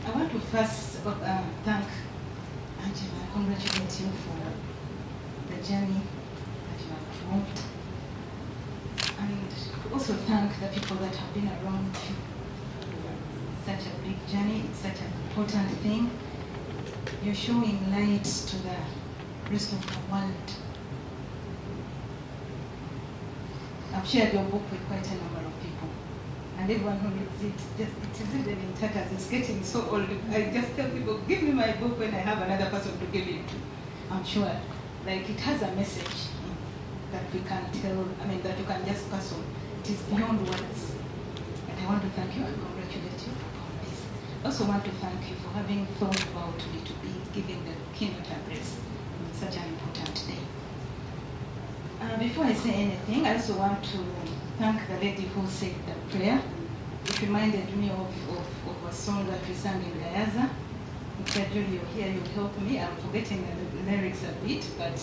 I want to first thank Angela, congratulate you for the journey that you have walked, and also thank the people that have been around you. Such a big journey, it's such an important thing. You're showing light to the rest of the world. I've shared your book with quite a number of people, and everyone who reads it, it isn't even in tatters, it's getting so old. I just tell people, give me my book when I have another person to give it to. I'm sure, like, it has a message that we can tell, that you can just pass on. It is beyond words. And I want to thank you and congratulate you on this. I also want to thank you for having thought about me to be giving the keynote address on such an important day. Before I say anything, I also want to thank the lady who said the prayer. It reminded me of a song that we sang in Gayaza. Mr. Julio, here you'll help me. I'm forgetting the lyrics a bit, but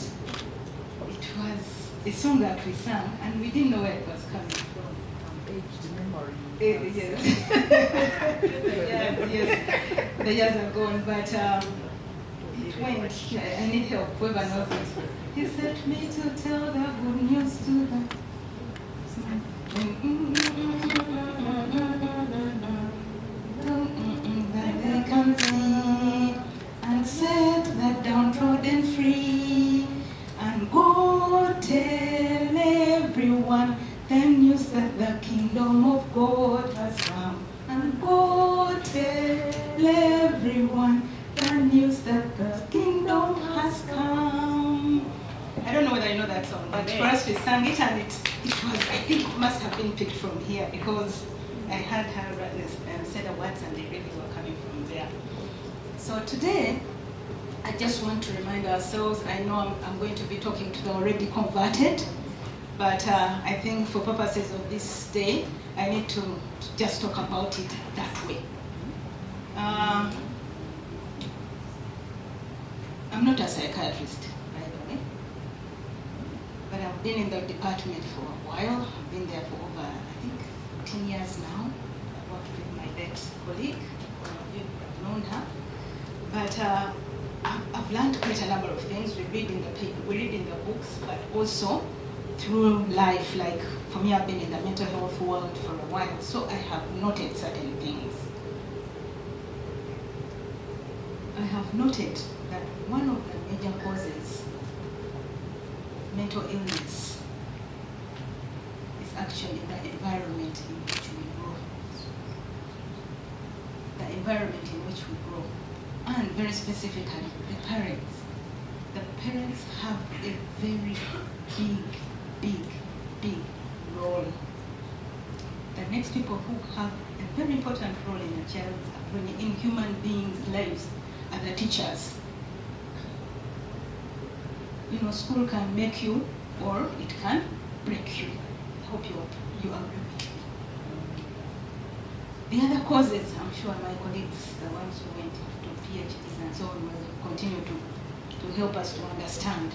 it was a song that we sang and we didn't know where it was coming from. Aged memory. Yes. Yes. The years are gone, but it went. I need help, whoever knows it. He sent me to tell the good news to the that they can see and set the downtrodden free and go tell everyone the news that the kingdom of God has come, and go tell everyone the news that the kingdom has come. I don't know whether you know that song, but for us we sang it, and it was, I think it must have been picked from here because I had her say the words and they really were coming from there. So today, I just want to remind ourselves, I know I'm going to be talking to the already converted, but I think for purposes of this day, I need to just talk about it that way. I'm not a psychiatrist, by the way, but I've been in the department for a while. I've been there for over, I think, 10 years now. I worked with my ex-colleague, one of you have known her. But I've learned quite a number of things. We read in the books, but also through life. Like for me, I've been in the mental health world for a while, so I have noted certain things. I have noted that one of the major causes of mental illness is actually the environment in which we grow. The environment in which we grow. And very specifically, the parents. The parents have a very big role. The next people who have a very important role in a child's upbringing, in human beings' lives, are the teachers. You know, school can make you, or it can break you. I hope you agree with me. The other causes, I'm sure my colleagues, the ones who went to PhDs and so on, will continue to help us to understand.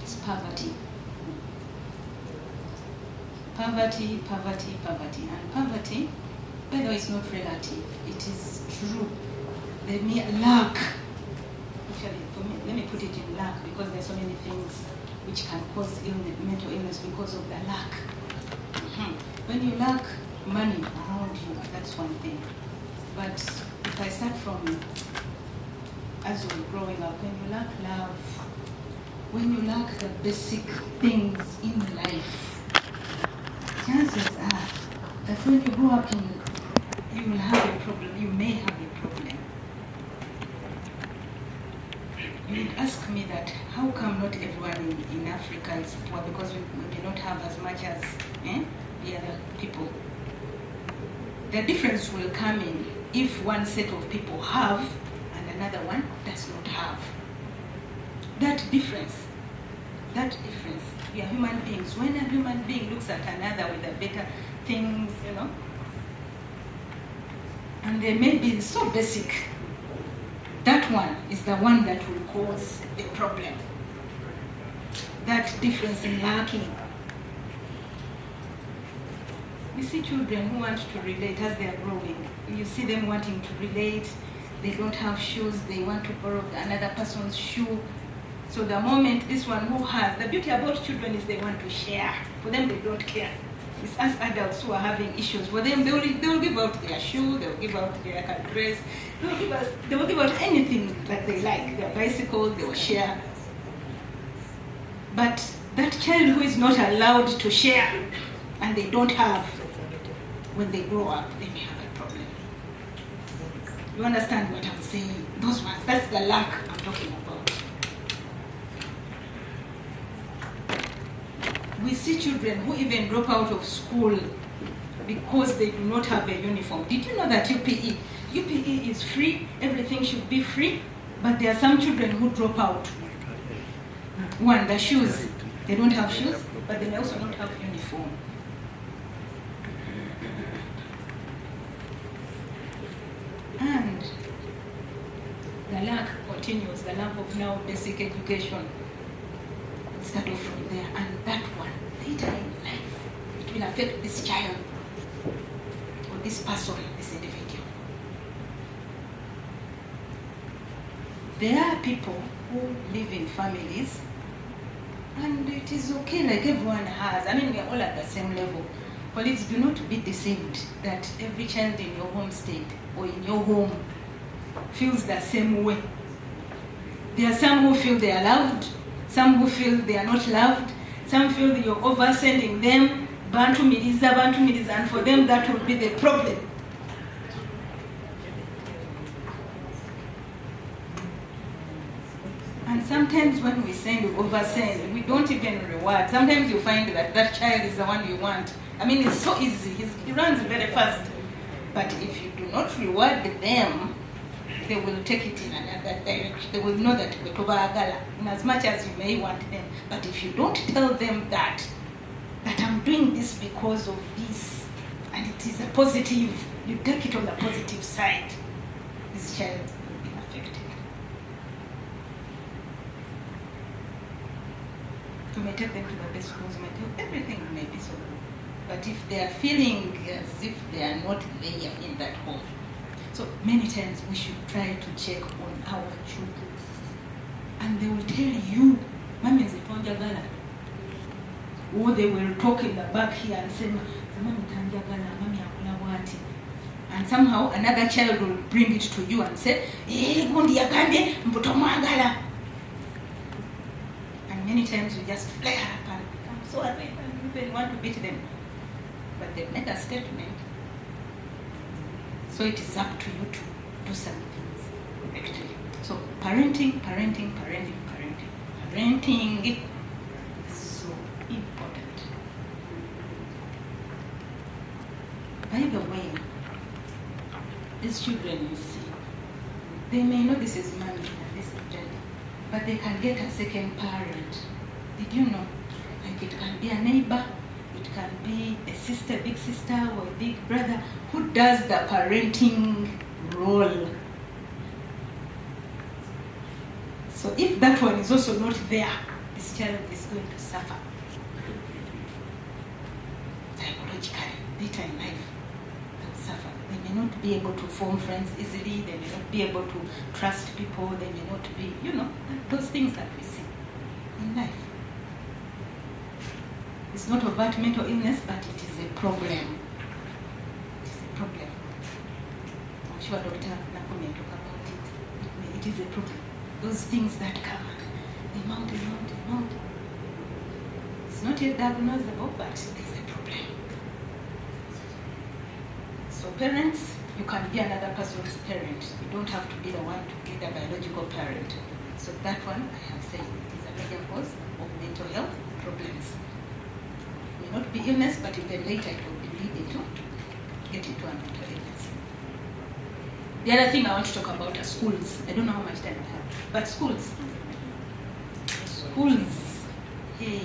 It's poverty. Poverty. And poverty, by the way, is not relative. It is true. The mere lack, actually, for me, let me put it in lack, because there are so many things which can cause mental illness because of the lack. When you lack money around you, that's one thing. But if I start from as we were growing up, when you lack love, when you lack the basic things in life, chances are that when you grow up, you will have a problem, you may have a problem. You would ask me that, how come not everyone in Africa is poor? Because we may not have as much as the other people. The difference will come in if one set of people have and another one does not have. That difference, we are human beings. When a human being looks at another with the better things, and they may be so basic, that one is the one that will cause a problem. That difference in lacking. We see children who want to relate as they are growing. You see them wanting to relate. They don't have shoes. They want to borrow another person's shoe. So the moment this one who has, the beauty about children is they want to share. For them, they don't care. It's us adults who are having issues. For them, they will give out their shoe, they will give out their dress, they will give out anything that they like, their bicycle, they will share. But that child who is not allowed to share and they don't have, when they grow up, they may have a problem. You understand what I'm saying? Those ones, that's the lack I'm talking about. We see children who even drop out of school because they do not have a uniform. Did you know that UPE is free, everything should be free, but there are some children who drop out. One, the shoes, they don't have shoes, but they may also not have uniform. And the lack continues, the lack of now basic education. Start off from there, and that one, later in life, it will affect this child, or this person, this individual. There are people who live in families, and it is okay, like everyone has. I mean, we are all at the same level. Colleagues, do not be deceived that every child in your home state or in your home feels the same way. There are some who feel they are loved, some who feel they are not loved, some feel that you're oversending them, Bantu Miliza, and for them that will be the problem. And sometimes when we oversend, we don't even reward. Sometimes you find that that child is the one you want. I mean, it's so easy, he runs very fast. But if you do not reward them, they will take it in another direction. They will know that in as much as you may want them. But if you don't tell them that I'm doing this because of this, and it is a positive, you take it on the positive side, this child will be affected. You may take them to the best schools, you may tell everything may be so good. But if they are feeling as if they are not there in that home, so many times we should try to check on our children. And they will tell you, Mami is a Tonjagala. Or they will talk in the back here and say, Mami Tanjagala, Mami Akulawati. And somehow another child will bring it to you and say, Mputomagala. And many times we just flare up and become so annoyed and we want to beat them. But they make a statement. So it is up to you to do some things correctly. So parenting is so important. By the way, these children you see, they may know this is mommy and this is daddy, but they can get a second parent. Did you know? Like it can be a neighbor, it can be a sister, big sister, or a big brother who does the parenting role. So if that one is also not there, this child is going to suffer psychologically, later in life. They will suffer. They may not be able to form friends easily, they may not be able to trust people, they may not be, those things that we see in life. It's not overt mental illness, but it is a problem. It is a problem. I'm sure Dr. Namakula will talk about it. It is a problem. Those things that come, they mount. It's not yet diagnosable, but it is a problem. So parents, you can be another person's parent. You don't have to be the one to be the biological parent. So that one, I have said, is a major cause of mental health problems. Not be illness, but even later it will be leading to get into a mental illness. The other thing I want to talk about are schools. I don't know how much time I have, but schools. Hey,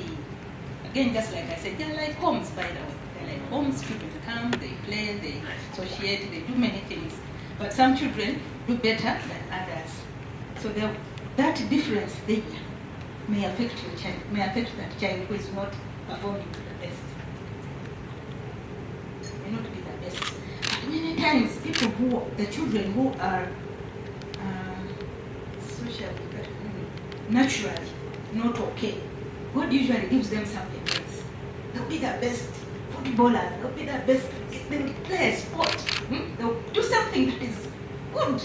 again, just like I said, they're like homes, by the way. They're like homes. Children come, they play, they associate, they do many things. But some children do better than others. So that difference there may affect your child, may affect that child who is not performing to the best. sometimes the children who are naturally not okay, God usually gives them something else. They'll be the best footballers, they'll be the best, they'll play a sport, they'll do something that is good.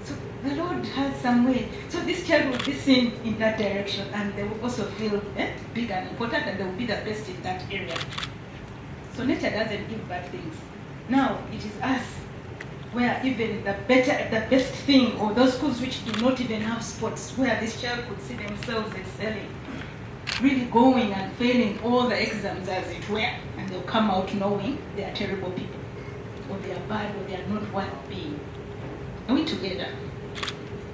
So the Lord has some way. So this child will be seen in that direction, and they will also feel big and important, and they will be the best in that area. So nature doesn't give bad things. Now it is us, where even the best thing, or those schools which do not even have sports, where this child could see themselves excelling, really going and failing all the exams as it were, and they'll come out knowing they are terrible people, or they are bad, or they are not worth being. Are we together?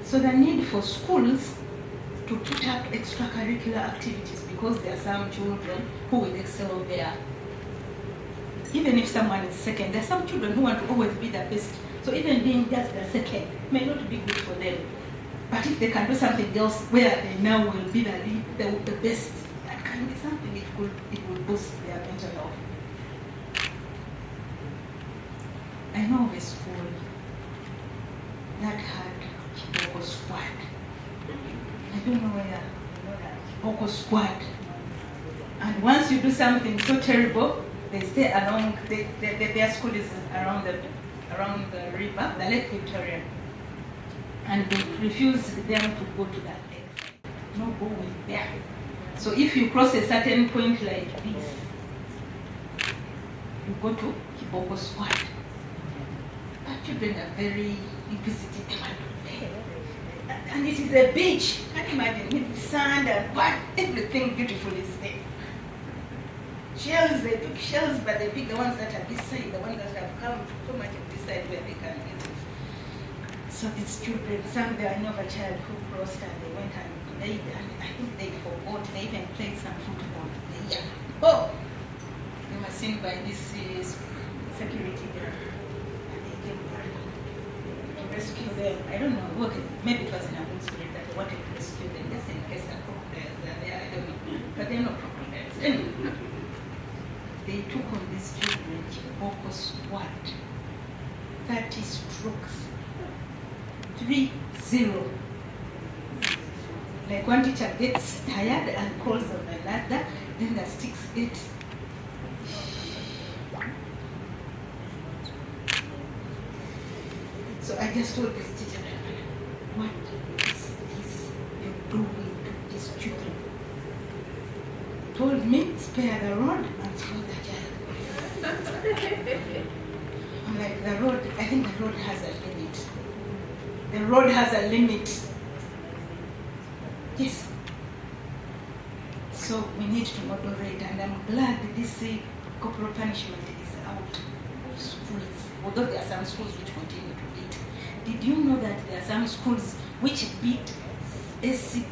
So the need for schools to put up extracurricular activities, because there are some children who will excel there. Even if someone is second, there are some children who want to always be the best. So even being just the second may not be good for them. But if they can do something else where they now will be the best, that can be something, it will boost their mental health. I know of a school that had Kiboko Squad. I don't know whether you know that. Kiboko Squad. And once you do something so terrible, they stay along, their school is around the river, the Lake Victoria. And they refuse them to go to that lake. No going there. So if you cross a certain point like this, you go to Kiboko Squad. But children are very inquisitive. And it is a beach. Can you imagine? With sand and what? Everything beautiful is there. Shells, they took shells, but they pick the ones that are this side, the ones that have come too much on this side where they can get it. So these children, there I know of a child who crossed and they went and played, and I think they forgot, they even played some football. They were seen by this security there, and they came to rescue them. I don't know, maybe it was in a good spirit that they wanted to rescue them, just in case the crocodiles are there, I don't know. But they're not crocodiles. Anyway. They took on these children Kiboko Squad, 30 strokes, 3-0. Like one teacher gets tired and calls on another, then the sticks get. So I just told this teacher, what is this you're doing to these children? Told me, spare the rod and throw the child. I'm like, the road, I think the road has a limit. The road has a limit. Yes. So we need to moderate, and I'm glad this corporal punishment is out of schools, although there are some schools which continue to beat. Did you know that there are some schools which beat S6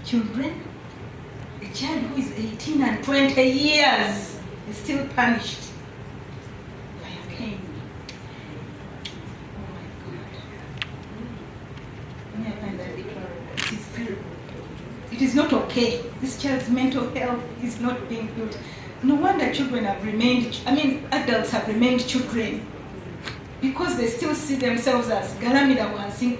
children? A child who is 18 and 20 years is still punished by a cane. Oh my God. I find that deplorable. It is terrible. It is not okay. This child's mental health is not being built. No wonder children have remained, adults have remained children, because they still see themselves as Galamida Wansi,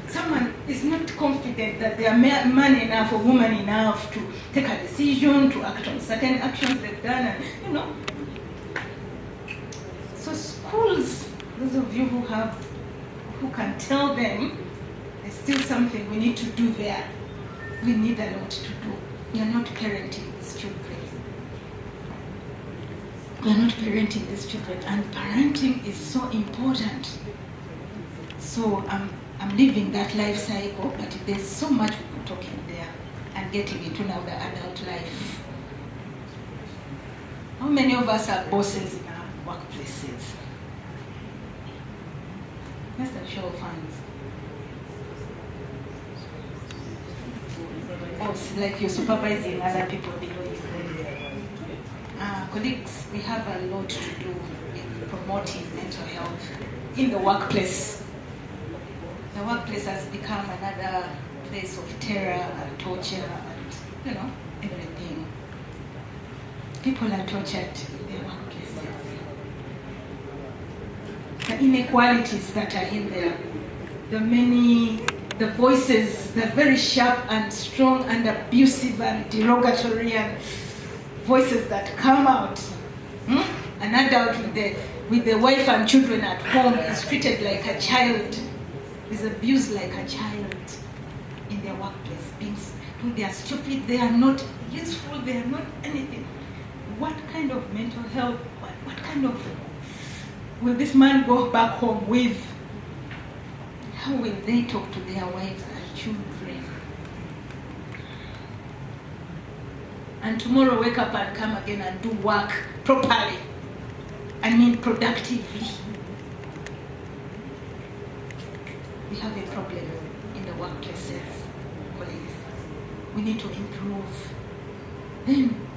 Someone is not confident that they are man enough or woman enough to take a decision, to act on certain actions they've done, and So schools, those of you who can tell them, there's still something we need to do there. We need a lot to do. We are not parenting these children. We are not parenting these children, and parenting is so important. So I'm living that life cycle, but there's so much we could talk in there and getting into now the adult life. How many of us are bosses in our workplaces? Just a show of hands. Boss, like you're supervising other people below you. Colleagues, we have a lot to do in promoting mental health in the workplace. The workplace has become another place of terror and torture and, everything. People are tortured in their workplaces. the inequalities that are in there, the voices, the very sharp and strong and abusive and derogatory and voices that come out. An adult with the wife and children at home is treated like a child, is abused like a child in their workplace, being told they are stupid, they are not useful, they are not anything. What kind of mental health, what kind of, will this man go back home with? How will they talk to their wives and children? And tomorrow wake up and come again and do work properly. I mean productively. We have a problem in the workplaces, colleagues. We need to improve. Then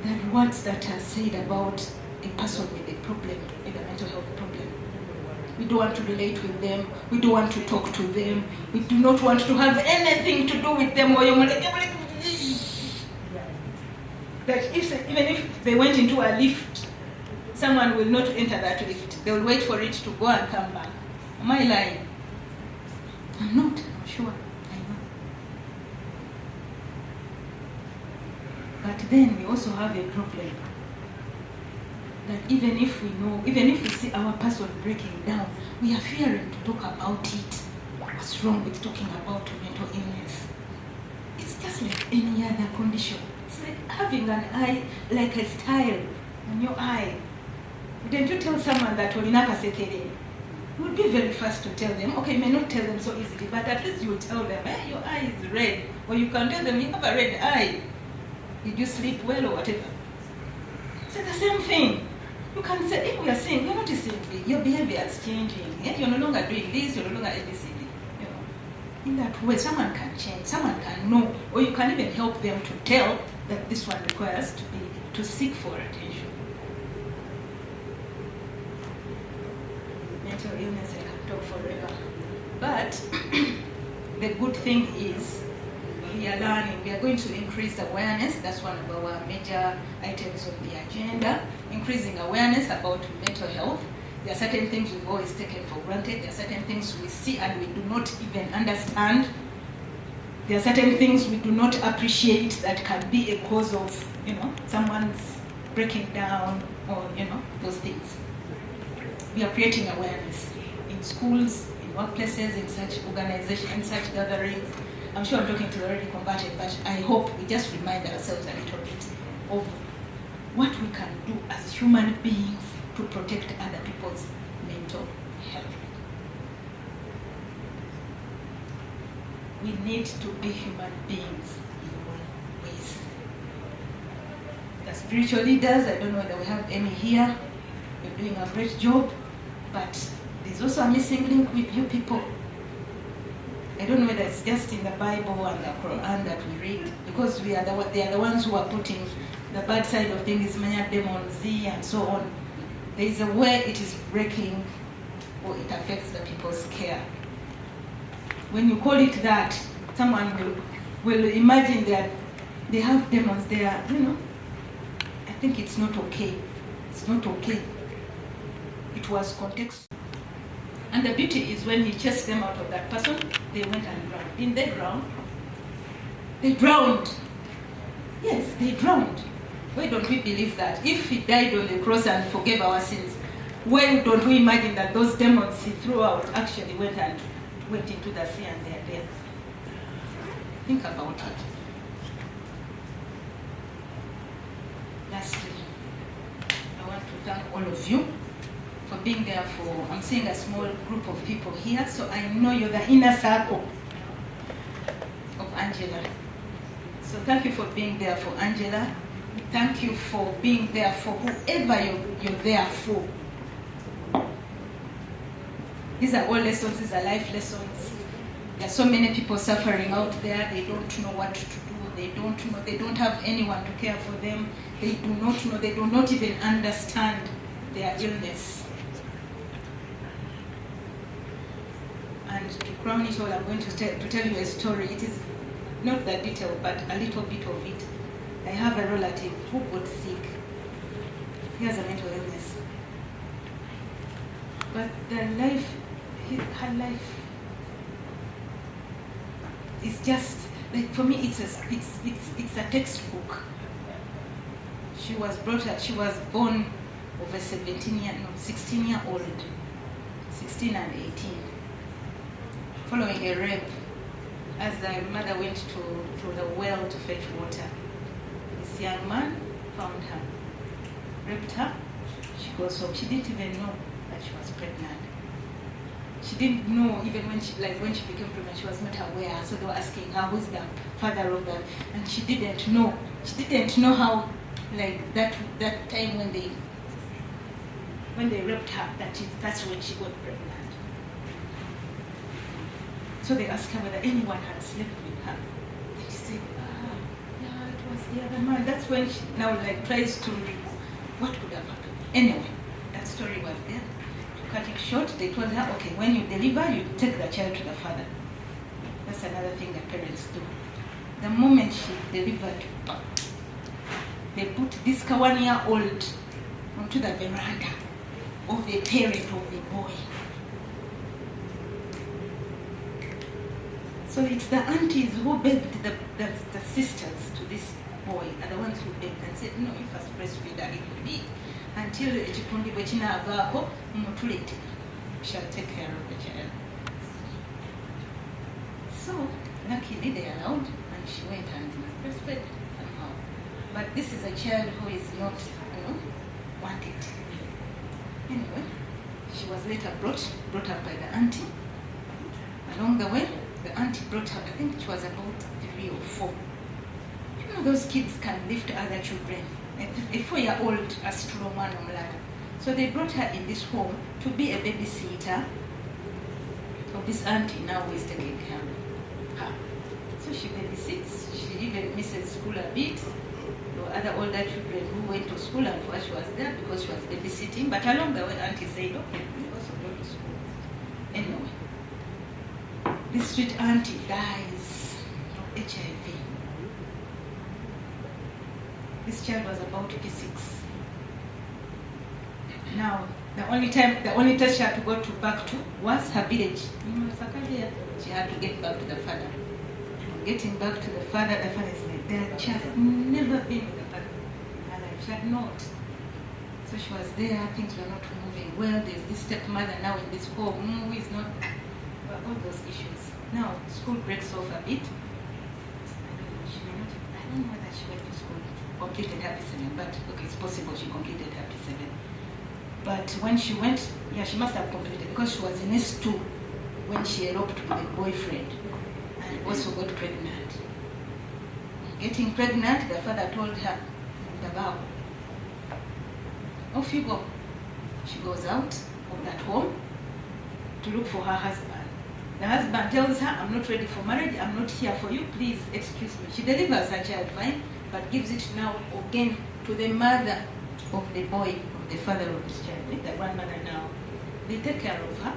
there are words that are said about a person with a problem, with a mental health problem. We don't want to relate with them. We don't want to talk to them. We do not want to have anything to do with them. That even if they went into a lift, someone will not enter that lift. They will wait for it to go and come back. Am I lying? I'm not. I'm sure. I know. But then we also have a problem. That even if we see our person breaking down, we are fearing to talk about it. What's wrong with talking about mental illness? It's just like any other condition. It's like having an eye, like a style on your eye. Didn't you tell someone that Olinaka Sekere? You would be very fast to tell them. Okay, you may not tell them so easily, but at least you will tell them, your eye is red. Or you can tell them, you have a red eye. Did you sleep well or whatever? It's the same thing. You can say, if we are saying, you're noticing your behavior is changing. You're no longer doing this, you're no longer ABCD. In that way, someone can change, someone can know, or you can even help them to tell that this one requires to seek for attention. Mental illness, I can talk forever. But the good thing is we are learning. We are going to increase awareness. That's one of our major items on the agenda. Increasing awareness about mental health. There are certain things we've always taken for granted. There are certain things we see and we do not even understand. There are certain things we do not appreciate that can be a cause of, someone's breaking down or, those things. We are creating awareness in schools, in workplaces, in such organizations, in such gatherings. I'm sure I'm talking to the already converted, but I hope we just remind ourselves a little bit of what we can do as human beings to protect other people's mental health. We need to be human beings in all ways. The spiritual leaders, I don't know whether we have any here, you're doing a great job, but there's also a missing link with you people. I don't know whether it's just in the Bible and the Quran that we read, because they are the ones who are putting the bad side of things, many demons, and so on. There is a way it is breaking or it affects the people's care. When you call it that, someone will imagine that they have demons there, I think it's not okay. It's not okay. It was context. And the beauty is when he chased them out of that person, they went and drowned. Didn't they drown? They drowned. Yes, they drowned. Why don't we believe that? If he died on the cross and forgave our sins, why don't we imagine that those demons he threw out actually went into the sea and they are dead? Think about it. Lastly, I want to thank all of you for being there for, I'm seeing a small group of people here, so I know you're the inner circle of Angela. So thank you for being there for Angela. Thank you for being there for whoever you're there for. These are all lessons, these are life lessons. There are so many people suffering out there, they don't know what to do, they don't have anyone to care for them, they do not know, they do not even understand their illness. And to crown it all, I'm going to tell you a story. It is not that detailed, but a little bit of it. I have a relative who got sick. He has a mental illness. But her life is just like, for me, it's a textbook. She was born of a 16-year-old, 16 and 18, following a rape. As the mother went to the well to fetch water, this young man found her, raped her. She goes home. She didn't even know that she was pregnant. She didn't know even when she became pregnant. She was not aware. So they were asking her, who's the father of that? And she didn't know. She didn't know how, like that time when they raped her, that's when she got pregnant. So they asked her whether anyone had slept with her. And she said, yeah, it was the other man. That's when she now tries to, what could have happened? Anyway, that story was there. To cut it short, they told her, okay, when you deliver, you take the child to the father. That's another thing that parents do. The moment she delivered, they put this 1-year-old onto the veranda of the parent of the boy. So it's the aunties who begged the sisters to this boy, are the ones who begged and said, no, you first breastfeed a little bit until ekikundi bwe kinaavaako mumutulete. We shall take care of the child. So luckily they allowed, and she went and breastfed somehow. But this is a child who is not, wanted. Anyway, she was later brought up by the auntie. Along the way, the auntie brought her, I think she was about 3 or 4. You know, those kids can lift other children. A 4-year-old asitula omwana omulala. So they brought her in this home to be a babysitter of this auntie now who is taking care of her. So she babysits. She even misses school a bit. There were other older children who went to school and thought she was there because she was babysitting. But along the way, auntie said, okay, we also go to school. Anyway, this sweet auntie dies of HIV. This child was about to be 6. Now, the only place she had to go back to was her village. She had to get back to the father. Getting back to the father is like, their child had never been with the father. She had not. So she was there, things were not moving well. There's this stepmother now in this home who is not, all those issues. Now, school breaks off a bit. I don't know whether she went to school, completed her P7, but okay, it's possible she completed her P7. But when she went, she must have completed because she was in S2 when she eloped with a boyfriend and also got pregnant. Getting pregnant, the father told her, Davao, off you go. She goes out of that home to look for her husband. The husband tells her, I'm not ready for marriage, I'm not here for you, please excuse me. She delivers her child fine, but gives it now again to the mother of the boy, of the father of this child, the grandmother now. They take care of her.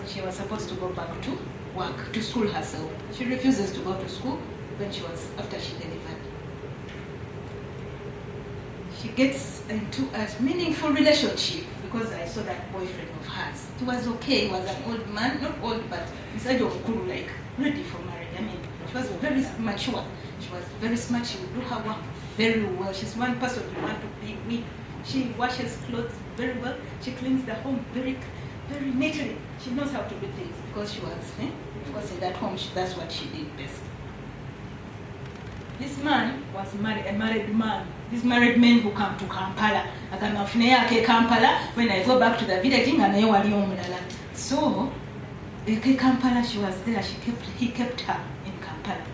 She was supposed to go back to work, to school herself. She refuses to go to school after she delivered. She gets into a meaningful relationship because I saw that boyfriend of hers. It was okay, he was an old man, not old, but inside of Kuru, like ready for marriage. I mean, she was very mature. She was very smart. She would do her work very well. She's one person you want to be with. She washes clothes very well. She cleans the home very, very neatly. She knows how to do things because she was in that home. That's what she did best. This man was a married man. These married men who come to Kampala. Kampala, when I go back to the village, so in Kampala she was there. He kept her in Kampala.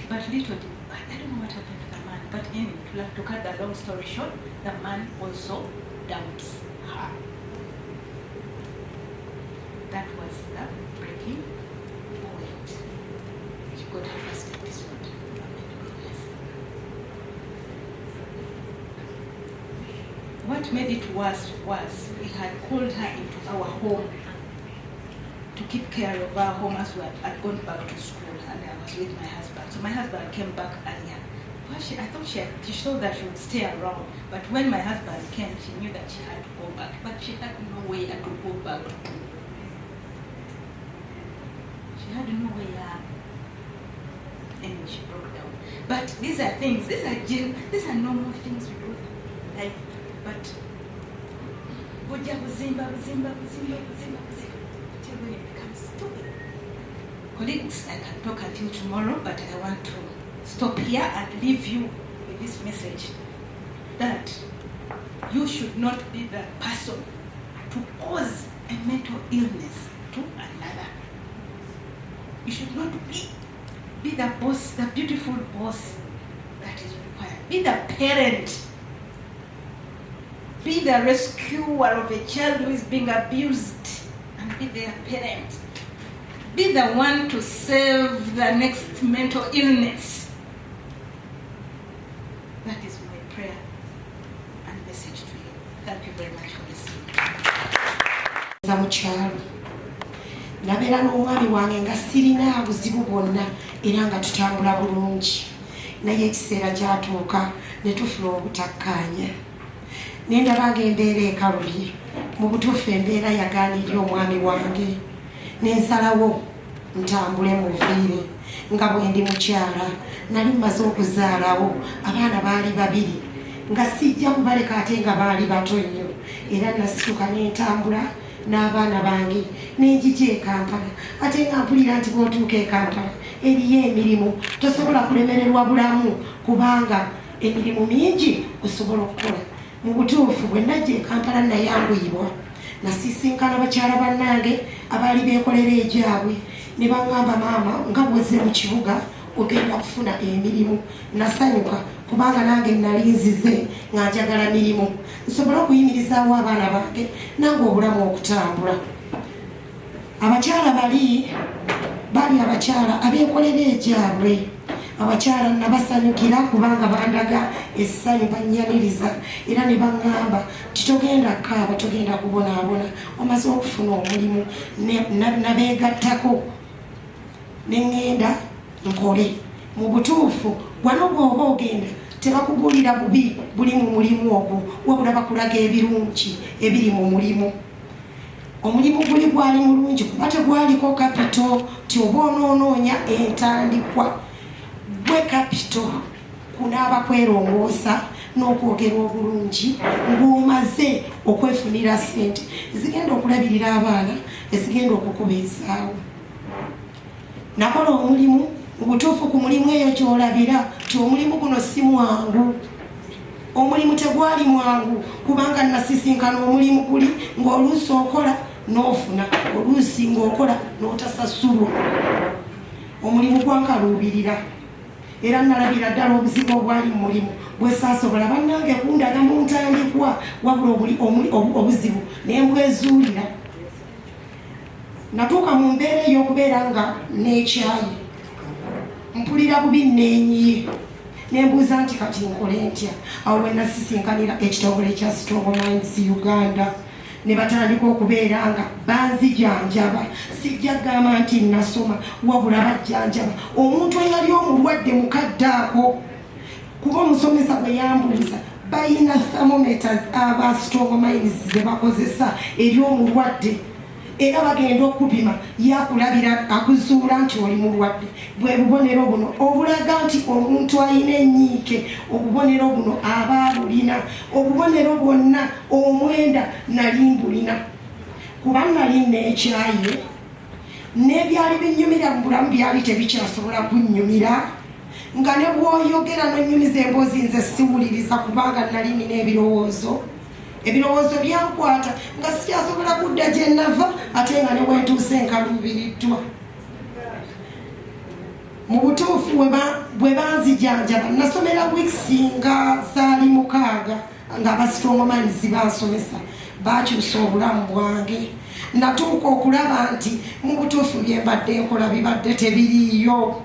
But little, I don't know what happened to the man. But to cut the long story short, the man also dumps her. That was the breaking point. She got her first episode. What made it worse was we had called her into our home to keep care of our home as we had gone back to school, and I was with my husband. So my husband came back earlier I thought she thought that she would stay around. But when my husband came, she knew that she had to go back. But she had no way to go back. She had no way out. And she broke down. But these are things, these are normal things we do in life. But until when it becomes stupid. Colleagues, I can talk until tomorrow, but I want to stop here and leave you with this message that you should not be the person to cause a mental illness to another. You should not be the boss, the beautiful boss that is required. Be the parent. Be the rescuer of a child who is being abused and be their parent. Be the one to save the next mental illness. That is my prayer and message to you. Thank you very much for listening. Nabeera n'omwami wange nga sirina buzibu bwonna era nga tutambula bulungi, naye ekiseera kyatuuka ne tufuna obutakkaanya. Ne ndaba ng'embeera ekalubi, mu butuufu embeera yagaanirira omwami wange. Ne nsalawo ntambule muviire nga bwe ndi mukyala, nali mmaze okuzaalawo abaana baali 2 nga sijja kubaleka ate nga baali bato nnyo, era nasituka ne ntambula n'abaana bange n'enjija e Kampala. Ate nga mpulira nti bw'otuuka e Kampala eriyo emirimu, tosobola kulemererwa bulamu kubanga emirimu mingi osobola okukola. Mu butuufu bwe najja e Kampala nayanguyibwa, nasisinkana bakyala bannange abaali beekolera egyabwe ne baŋŋamba, maama nga bw'ozze mu kibuga ogenda kufuna emirimu. Nasanyuka kubanga nange nali nzize nga njagala mirimu, nsobole okuyimirizaawo abaana bange nange obulamu okutambula. Abakyala bali abakyala abeekolera egyabwe. Abakyala nabasanyukira kubanga bandaga essanyu bannyaniriza era ne baŋŋamba titogenda kaaba, togenda kubonaabona, omaze okufuna omulimu. Nabeegattako ne ŋŋenda nkole. Mu butuufu wano bw'oba ogenda tebakugulira bubi buli mu mulimu ogwo, wabula bakulaga ebirungi ebiri mu mulimu. Omulimu guli gwali mulungi kuba tegwaliko kapito ti oba onoonoonya entandikwa. Gwe kapito kunaaba kwerongoosa n'okwogera obulungi ng'omaze okwefunira ssente ezigenda okulabirira abaana, ezigenda okukubeezaawo. Nakola omulimu, mu butuufu ku mulimu eyo gy'olabira ti omulimu guno si mwangu. Omulimu tegwali mwangu kubanga nasisinkana omulimu guli ng'oluusi okola n'ofuna, oluusi ng'okola n'otasasulwa. Omulimu gwankaluubirira era nalabira ddala obuzibu obwali mu mulimu bwe saasobola bannange kundaga mu ntandikwa, wabula obuzibu ne mbwezuulira. Natuuka mu mbeera ey'okubeera nga n'ekyayi, mpulira bubi neenyiye, ne mbuuza nti kati nkole ntya. Awo we nasisinkanira ekitongole ekya Strong Minds Uganda ne batandika okubeera nga banzijanjaba. Sijja kugamba nti nasoma, wabula bajjanjaba omuntu eyali omulwadde mukadde ako, kuba omusomesa bwe yambuuza bayina thermometers aba Strong Minds ze bakozesa eri omulwadde, era bagenda okupima yakulabira akuzuula nti oli mulwadde. Bwe bubonero buno obulaga nti omuntu alina ennyiike, obubonero buno aba bulina. Obubonero bwonna omwenda nali mbulina kuba nali n'ekyayi, n'ebyali binnyumira mu bulamu byali tebikyasobola kunnyumira, nga ne bw'oyogera n'onnyumiza emboozi nze siwuliriza kubanga nali nina ebirowoozo byankwata nga sikyasobola kudda gye nava, ate nga ne bwentuuse nkaluubiriddwa. Mu butuufu bwe banzijanjaba nasomera wiiki nga zaali 6 nga aba Strong Minds bansomesa, bakyusa obulamu bwange. Natuuka okulaba nti mu butuufu bye mbadde nkola bibadde tebiriiyo.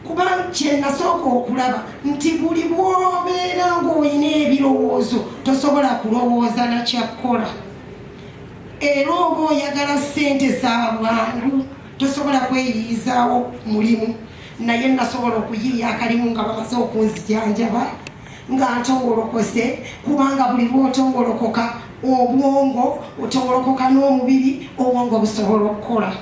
Kuba kye nasooka okulaba nti buli bw'obeera ng'olina ebirowoozo tosobola kulowooza na kyakkola. Era oba oyagala ssente za bwangu tosobola kweyiyizaawo mulimu. naye nasobola okuyiiya akalimu nga bamaze okunzijanjaba nga ntowolokose, kubanga buli lwotowolokoka obwongo otowolokoka n'omubiri, obwongo busobola okukola.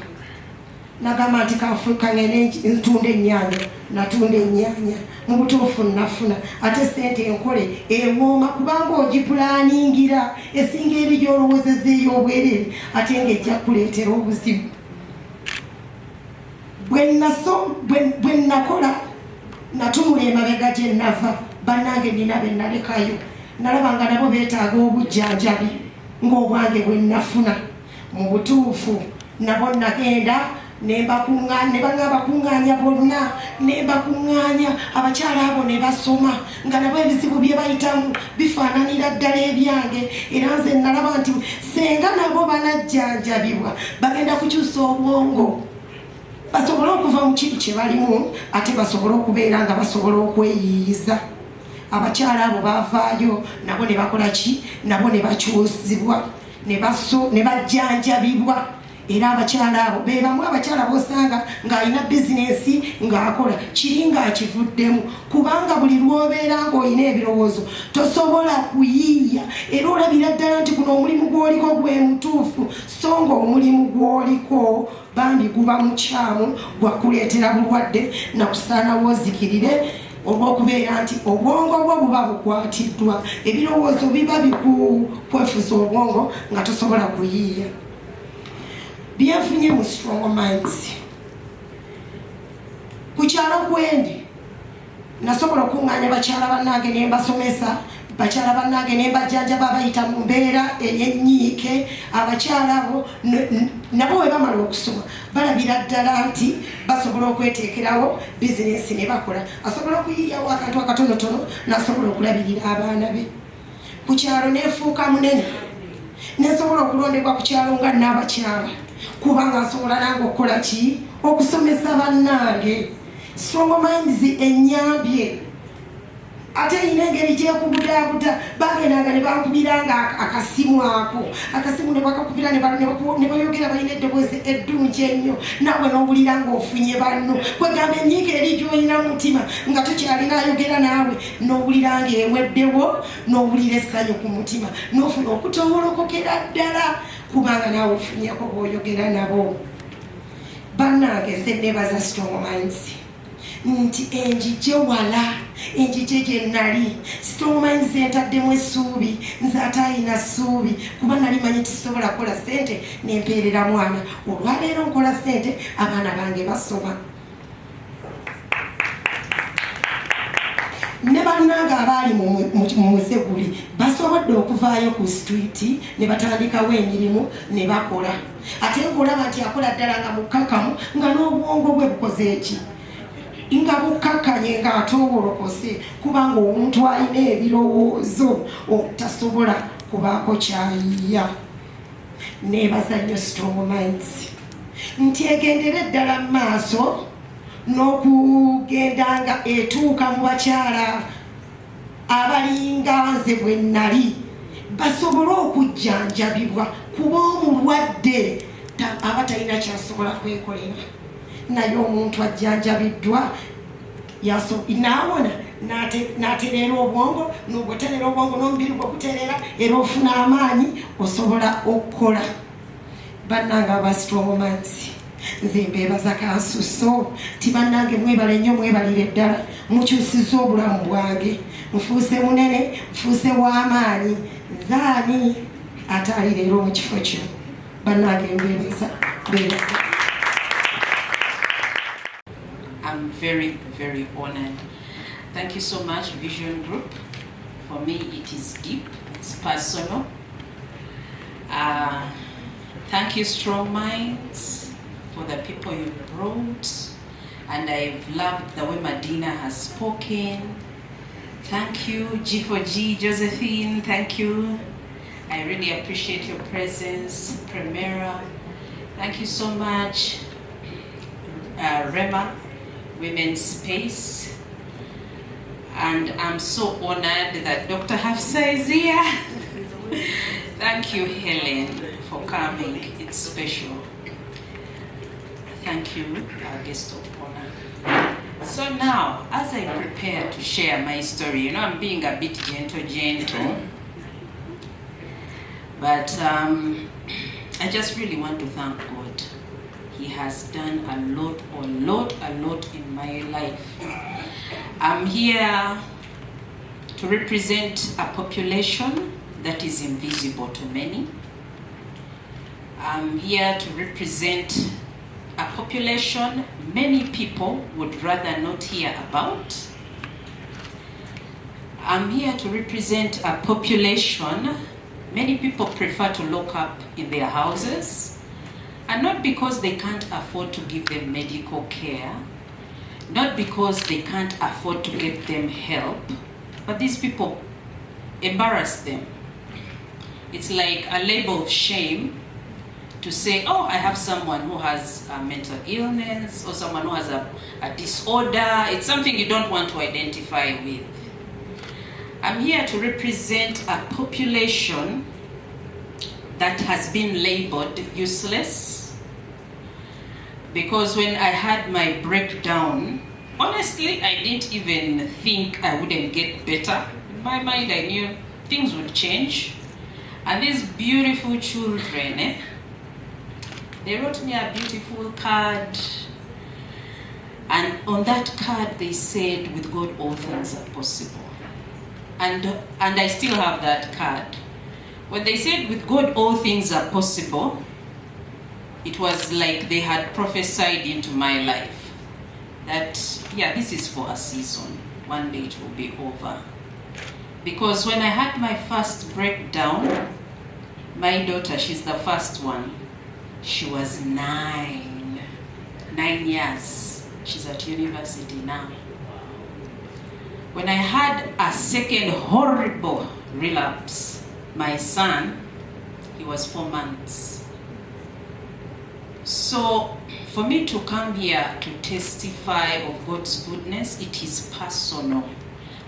Nagamba nti kangende ntunda ennyaanya, natunda ennyaanya, mu butuufu nafuna, ate sente enkole ewooma kubanga ogipulaningira esinga eri gy'olowoozezza ey'obwerere ate ng'ejja kuleetera obuzibu. Bwe nakola natunula emabega gye nava, bannange nina be nalekayo, nalabanga nabo beetaaga obujjanjabi ng'obwange bwe nafuna. Mu butuufu nabo nagenda ne bakuŋŋaanya bonna, ne bakuŋŋaanya abakyala abo ne basoma nga nabo ebizibu bye bayitamu bifaananira ddala ebyange, era nze nalaba nti senga nabo banajjanjabibwa bagenda kukyusa obwongo, basobole okuva mu kiri kye balimu, ate basobole okubeera nga basobola okweyiyiza. Abakyala abo baavaayo nabo ne bakola ki? Nabo ne bakyusibwa, ne bajjanjabibwa. Era abakyala abo be bamu abakyala bosanga ng'alina bizinesi ng'akola kiri ng'akivuddemu, kubanga buli lw'obeera ng'olina ebirowoozo tosobola kuyiiya, era olabira ddala nti guno omulimu gw'oliko gwe mutuufu, so ng'omulimu gw'oliko bambi guba mukyamu, gwakuleetera bulwadde nakusaana woozikirire, olw'okubeera nti obwongo bwo buba bukwatiddwa, ebirowoozo biba bikukwefuza obwongo nga tosobola kuyiiya. Byenfunye mu strong minds. Ku kyalo kwendi nasobola okuŋŋaanya bakyala bannange ne mbasomesa, bakyala bannange ne mbajjanjaba abayita mu mbeera ey'ennyiike. Abakyala abo nabo bwe bamala okusoma balabira ddala nti basobola okweteekerawo bizinesi ne bakola, asobola okuyiyawo akantu akatonotono n'asobola okulabirira abaana be. Ku kyalo neefuuka munene, nesobola okulondebwa ku kyalo nga n'abakyala, kubanga nsobola nange okukola ki? Okusomesa bannange. Strong minds ennyambye. Ate ina engeri gyekubudaabuda, bagendanga ne bankubiranga akasimu ako, akasimu ne bakakubira ne bayogera balina eddoboozi eddungi ennyo, naawe n'owulira ng'ofunye banno, kwegamba ennyiika eri gy'olina mu mutima nga tokyalina ayogera naawe, n'owulira ng'eweddewo, n'owulira essanyu ku mutima, n'ofuna okutowolokokera ddala kubanga naawe ofunyeko bw'oyogera nabo. Bannange nze neebaza strong minds nti enjije wala, enjije gye nali strong minds entaddemu essuubi, nze ate ayina ssuubi kuba nali manyi tisobola kukola ssente nempeerera mwana, olwaleero nkola ssente abaana bange basoma. Ne bannange abaali mu Museguli basobodde okuvaayo ku street ne batandikawo emirimu ne bakola, ate ng'olaba nti akola ddala nga mukkakamu nga n'obwongo bwe bukoze eki? Nga bukkakanye ng'atowolokose, kubanga omuntu alina ebirowoozo obutasobola kubaako kyayiya. Neebaza nnyo strong minds nti egendera eddala mu maaso n'okugenda nga etuuka mu bakyala abalinga nze bwe nali, basobole okujjanjabibwa kuba omulwadde aba talina kyasobola kwekolera, naye omuntu ajjanjabiddwa naawona n'atereera obwongo, n'obwotereera obwongo n'omubiri gwokutereera, era ofuna amaanyi osobola okukola. Bannange aba strong minds nze mbeebaza kansuso ti bannange mwebale nnyo, mwebalire ddala, mukyusizza obulamu bwange, nfuuse munene, nfuuse w'amaanyi, nze ani ate ali leero mu kifo kyo? Bannange mbeebaza. I'm very, very honored. Thank you so much, Vision Group. For me, it is deep, it's personal. Thank you, Strong Minds, for the people you brought. And I've loved the way Madina has spoken. Thank you, G4G, Josephine, thank you. I really appreciate your presence, Primera. Thank you so much, Rema, Women's Space. And I'm so honored that Dr. Hafsa is here. Thank you, Helen, for coming. It's special. Thank you, our guest of honor. So now, as I prepare to share my story, you know, I'm being a bit gentle, but I just really want to thank God. He has done a lot in my life. I'm here to represent a population that is invisible to many. I'm here to represent a population many people would rather not hear about. I'm here to represent a population many people prefer to lock up in their houses, and not because they can't afford to give them medical care, not because they can't afford to get them help, but these people embarrass them. It's like a label of shame to say, oh, I have someone who has a mental illness or someone who has a disorder. It's something you don't want to identify with. I'm here to represent a population that has been labeled useless, because when I had my breakdown, honestly, I didn't even think I wouldn't get better. In my mind, I knew things would change. And these beautiful children, they wrote me a beautiful card, and on that card they said, with God all things are possible. And I still have that card. When they said, with God all things are possible, it was like they had prophesied into my life that, yeah, this is for a season. One day it will be over. Because when I had my first breakdown, my daughter, she's the first one, she was 9 years. She's at university now. When I had a second horrible relapse, my son, he was 4 months. So for me to come here to testify of God's goodness, it is personal.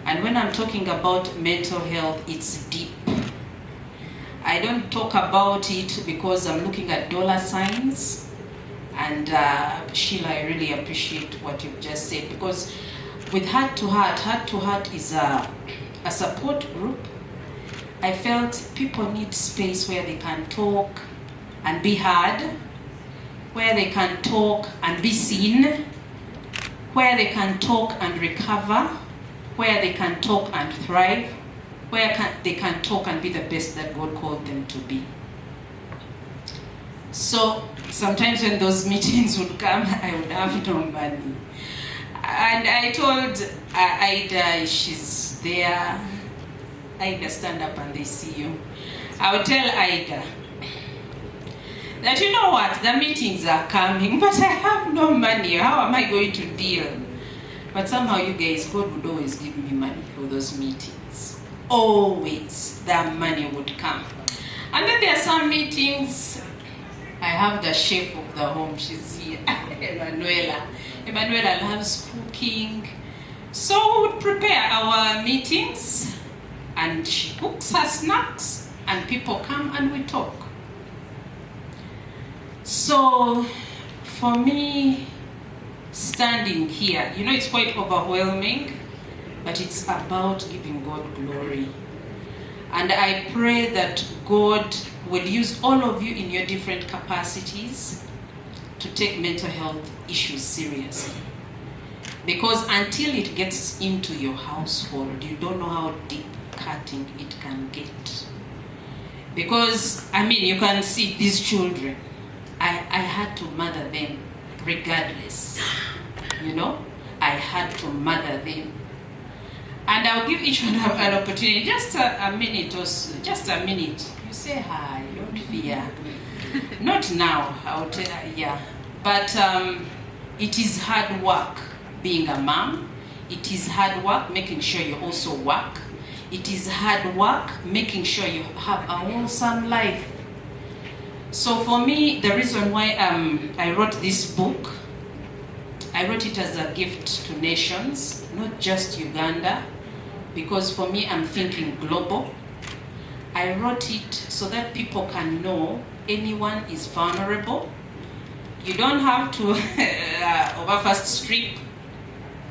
And when I'm talking about mental health, it's deep. I don't talk about it because I'm looking at dollar signs. And Sheila, I really appreciate what you've just said, because with Heart to Heart is a support group. I felt people need space where they can talk and be heard, where they can talk and be seen, where they can talk and recover, where they can talk and thrive, where they can talk and be the best that God called them to be. So sometimes when those meetings would come, I would have no money. And I told Ida, she's there, Ida, stand up and they see you. I would tell Ida that, you know what, the meetings are coming, but I have no money. How am I going to deal? But somehow you guys, God would always give me money for those meetings. Always, that money would come. And then there are some meetings, I have the chef of the home, she's here, Emanuela. Emanuela loves cooking. So we would prepare our meetings, and she cooks her snacks, and people come and we talk. So for me, standing here, you know, it's quite overwhelming, but it's about giving God glory. And I pray that God will use all of you in your different capacities to take mental health issues seriously. Because until it gets into your household, you don't know how deep cutting it can get. Because, I mean, you can see these children. I had to mother them regardless. You know, I had to mother them. And I'll give each one an opportunity, just a minute or so, just a minute. You say hi, don't fear. Not now, I'll tell you, yeah. But it is hard work being a mom. It is hard work making sure you also work. It is hard work making sure you have a wholesome life. So for me, the reason why I wrote this book, I wrote it as a gift to nations, not just Uganda, because for me, I'm thinking global. I wrote it so that people can know anyone is vulnerable. You don't have to overfast strip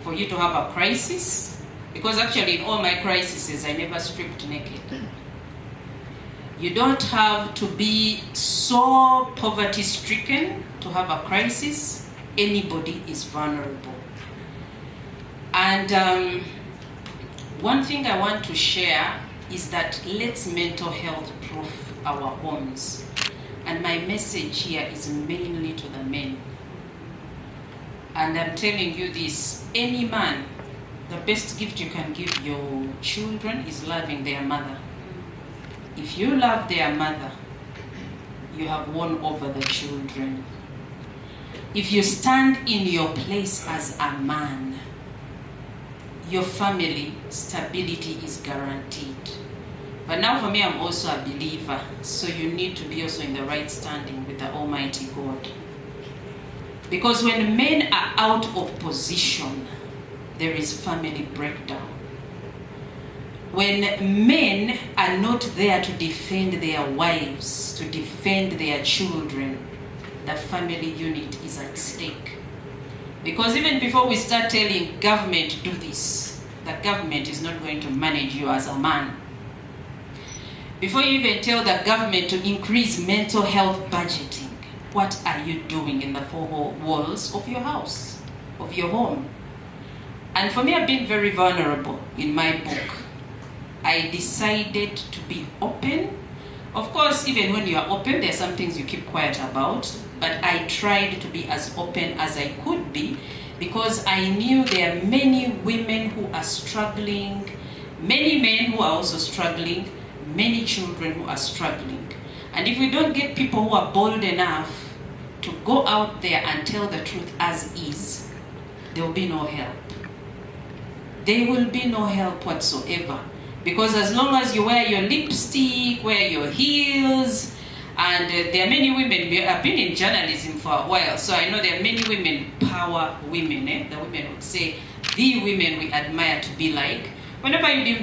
for you to have a crisis, because actually in all my crises, I never stripped naked. You don't have to be so poverty-stricken to have a crisis. Anybody is vulnerable. And one thing I want to share is that let's mental health proof our homes. And my message here is mainly to the men. And I'm telling you this, any man, the best gift you can give your children is loving their mother. If you love their mother, you have won over the children. If you stand in your place as a man, your family stability is guaranteed. But now for me, I'm also a believer, so you need to be also in the right standing with the Almighty God. Because when men are out of position, there is family breakdown. When men are not there to defend their wives, to defend their children, the family unit is at stake. Because even before we start telling government do this, the government is not going to manage you as a man. Before you even tell the government to increase mental health budgeting, what are you doing in the four walls of your house, of your home? And for me, I've been very vulnerable in my book. I decided to be open. Of course, even when you are open, there are some things you keep quiet about, but I tried to be as open as I could be because I knew there are many women who are struggling, many men who are also struggling, many children who are struggling. And if we don't get people who are bold enough to go out there and tell the truth as is, there will be no help. There will be no help whatsoever. Because as long as you wear your lipstick, wear your heels, and there are many women, I've been in journalism for a while, so I know there are many women, power women, the women would say, the women we admire to be like. Whenever you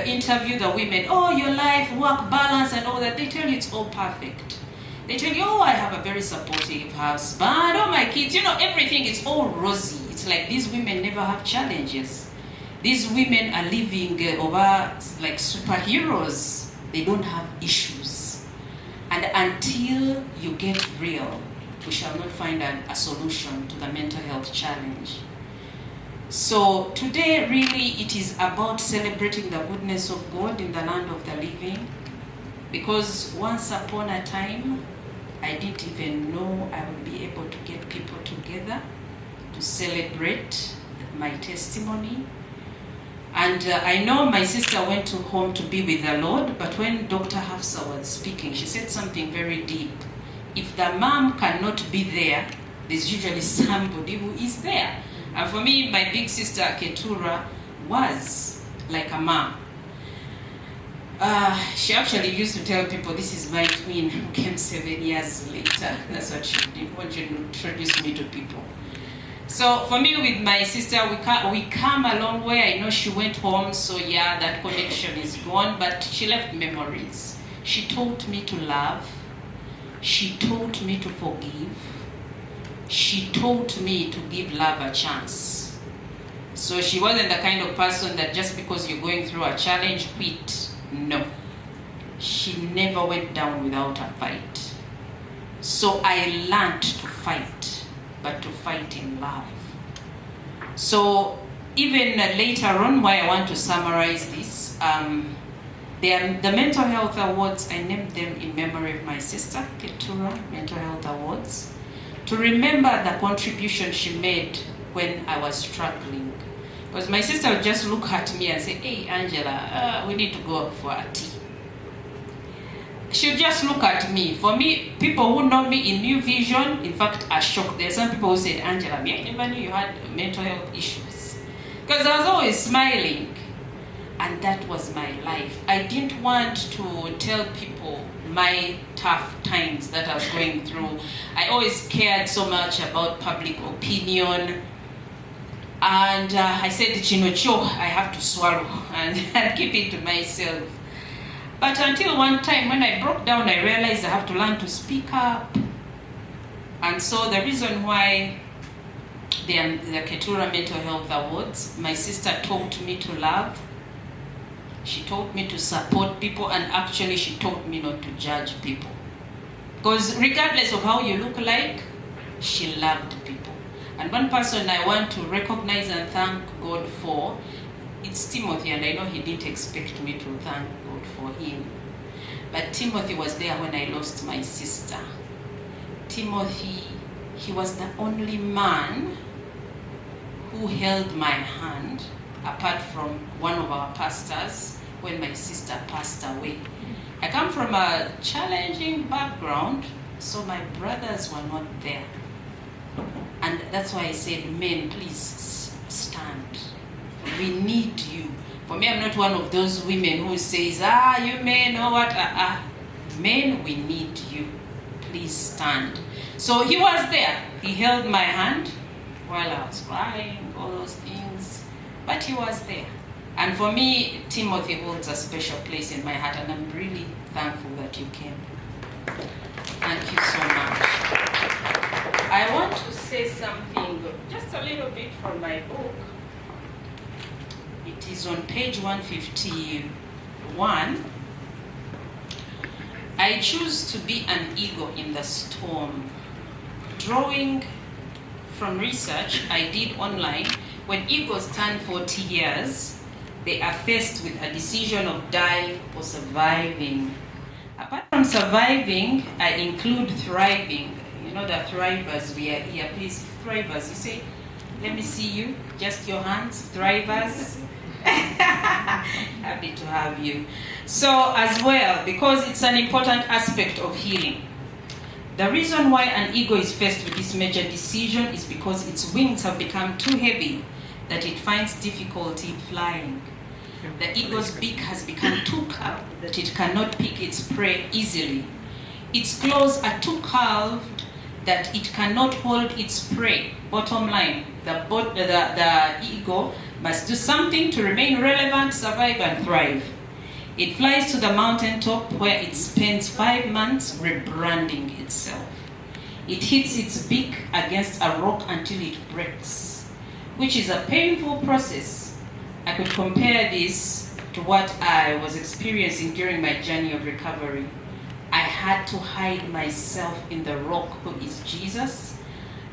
interview the women, oh, your life, work balance and all that, they tell you it's all perfect. They tell you, oh, I have a very supportive husband, oh, my kids, everything is all rosy. It's like these women never have challenges. These women are living over like superheroes. They don't have issues. And until you get real, we shall not find a solution to the mental health challenge. So today, really, it is about celebrating the goodness of God in the land of the living. Because once upon a time, I didn't even know I would be able to get people together to celebrate my testimony. And I know my sister went home to be with the Lord, but when Dr. Hafsa was speaking, she said something very deep. If the mom cannot be there, there's usually somebody who is there. And for me, my big sister, Keturah, was like a mom. She actually used to tell people, this is my twin who came 7 years later. That's what she did, when she introduced me to people. So for me, with my sister, we come a long way. I know she went home, so yeah, that connection is gone, but she left memories. She taught me to love. She taught me to forgive. She taught me to give love a chance. So she wasn't the kind of person that just because you're going through a challenge, quit. No. She never went down without a fight. So I learned to fight, but to fight in love. So even later on, why I want to summarize this, the Mental Health Awards, I named them in memory of my sister, Keturah Mental Health Awards, to remember the contribution she made when I was struggling. Because my sister would just look at me and say, hey, Angela, we need to go for a tea. She would just look at me. For me, people who know me in New Vision, in fact, are shocked. There are some people who said, Angela, I never knew you had mental health issues. Because I was always smiling. And that was my life. I didn't want to tell people my tough times that I was going through. I always cared so much about public opinion. And I said, Chinocho, I have to swallow and keep it to myself. But until one time when I broke down, I realized I have to learn to speak up. And so the reason why the Keturah Mental Health Awards, my sister taught me to love. She taught me to support people, and actually she taught me not to judge people. Because regardless of how you look like, she loved people. And one person I want to recognize and thank God for, it's Timothy, and I know he didn't expect me to thank God for him. But Timothy was there when I lost my sister. Timothy, he was the only man who held my hand, apart from one of our pastors, when my sister passed away. I come from a challenging background, so my brothers were not there. And that's why I said, men, please stand. We need you. For me, I'm not one of those women who says, you men, or what? Men, we need you. Please stand. So he was there. He held my hand while I was crying, all those things. But he was there. And for me, Timothy holds a special place in my heart, and I'm really thankful that you came. Thank you so much. I want to say something, just a little bit from my book. It is on page 151. I choose to be an eagle in the storm. Drawing from research I did online, when eagles turn 40 years, they are faced with a decision of dying or surviving. Apart from surviving, I include thriving. You know, the thrivers, we are here. Please, thrivers, you say, let me see you, just your hands, thrivers. Happy to have you. So as well, because it's an important aspect of healing. The reason why an eagle is faced with this major decision is because its wings have become too heavy that it finds difficulty flying. The eagle's beak has become too curved that it cannot pick its prey easily. Its claws are too curved that it cannot hold its prey. Bottom line, the eagle must do something to remain relevant, survive, and thrive. It flies to the mountaintop where it spends 5 months rebranding itself. It hits its beak against a rock until it breaks, which is a painful process. I could compare this to what I was experiencing during my journey of recovery. I had to hide myself in the rock who is Jesus.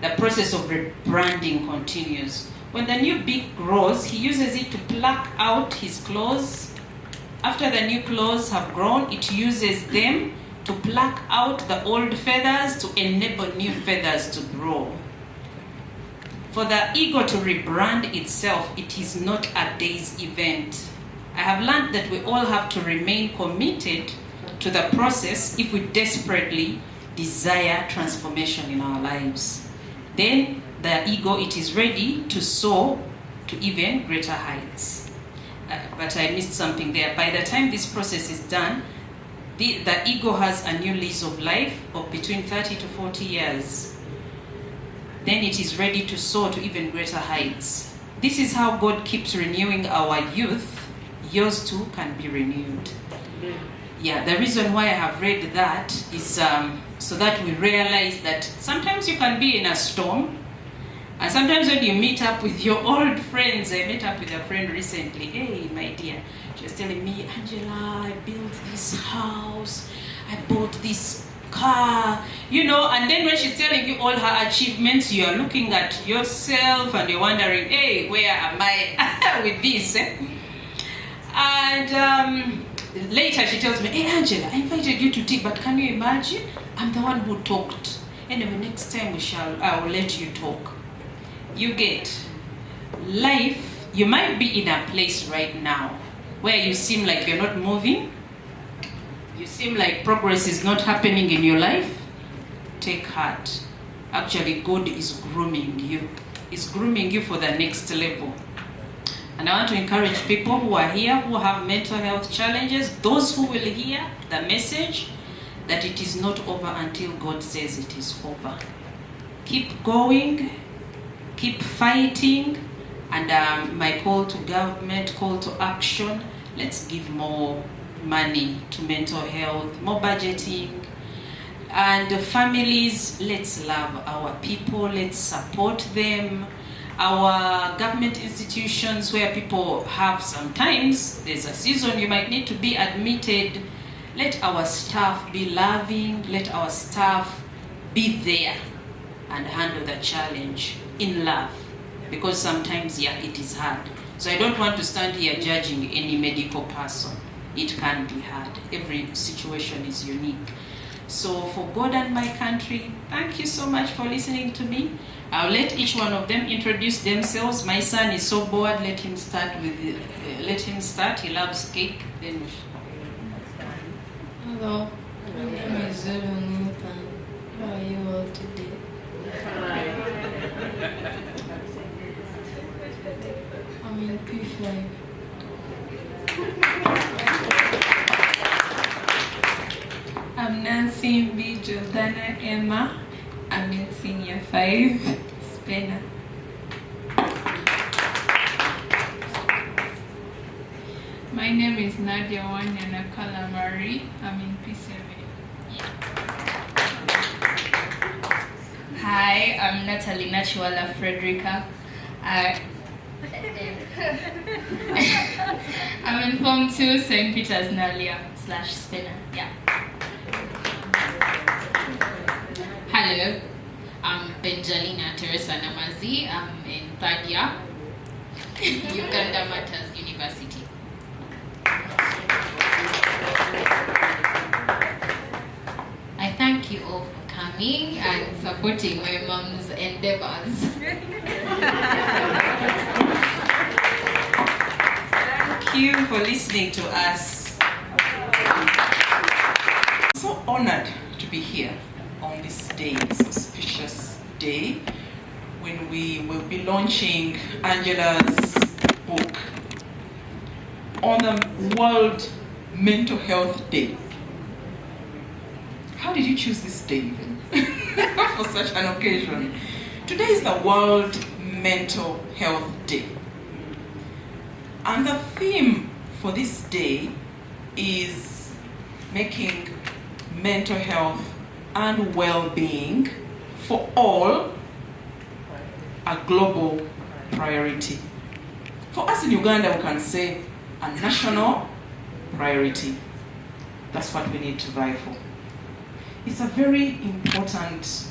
The process of rebranding continues. When the new beak grows, he uses it to pluck out his claws. After the new claws have grown, it uses them to pluck out the old feathers to enable new feathers to grow. For the eagle to rebrand itself, it is not a day's event. I have learned that we all have to remain committed to the process if we desperately desire transformation in our lives. Then the ego, it is ready to soar to even greater heights. But I missed something there. By the time this process is done, the ego has a new lease of life of between 30 to 40 years. Then it is ready to soar to even greater heights. This is how God keeps renewing our youth. Yours too can be renewed. Yeah, the reason why I have read that is so that we realize that sometimes you can be in a storm, and sometimes when you meet up with your old friends. I met up with a friend recently. Hey, my dear, she was telling me, Angela, I built this house, I bought this car, you know, and then when she's telling you all her achievements, you are looking at yourself and you're wondering, hey, where am I with this? And later she tells me, hey, Angela, I invited you to tea, but can you imagine? I'm the one who talked. Anyway, next time I will let you talk. You get life. You might be in a place right now where you seem like you're not moving. You seem like progress is not happening in your life. Take heart. Actually, God is grooming you. He's grooming you for the next level. And I want to encourage people who are here, who have mental health challenges, those who will hear the message, that it is not over until God says it is over. Keep going, keep fighting, and my call to government, call to action, let's give more money to mental health, more budgeting, and families, let's love our people, let's support them. our government institutions where people have sometimes, there's a season you might need to be admitted. Let our staff be loving, let our staff be there and handle the challenge in love. Because sometimes, yeah, it is hard. So I don't want to stand here judging any medical person. It can be hard. Every situation is unique. So for God and my country, thank you so much for listening to me. I'll let each one of them introduce themselves. My son is so bored. Let him start. He loves cake. Then hello, my name is Nathan. How are you all today? I'm in P5. I'm Nsimbi Jordana Emma. I'm in senior 5, Spena. My name is Nadia Namakula Marie. I'm in P7. Hi, I'm Natalie Nachuala Frederica. I'm in Form 2, St. Peter's Nalia / Spinner. Yeah. Hello, I'm Benjalina Teresa Namazi. I'm in 3rd year, Uganda Matters University. I thank you all for coming and supporting my mom's endeavors. thank you for listening to us. I'm so honored to be here on this day, this auspicious day, when we will be launching Angela's book on the World Mental Health Day. How did you choose this day even for such an occasion? Today is the World Mental Health Day. And the theme for this day is making mental health and well-being for all a global priority. For us in Uganda, we can say a national priority. That's what we need to vie for. It's a very important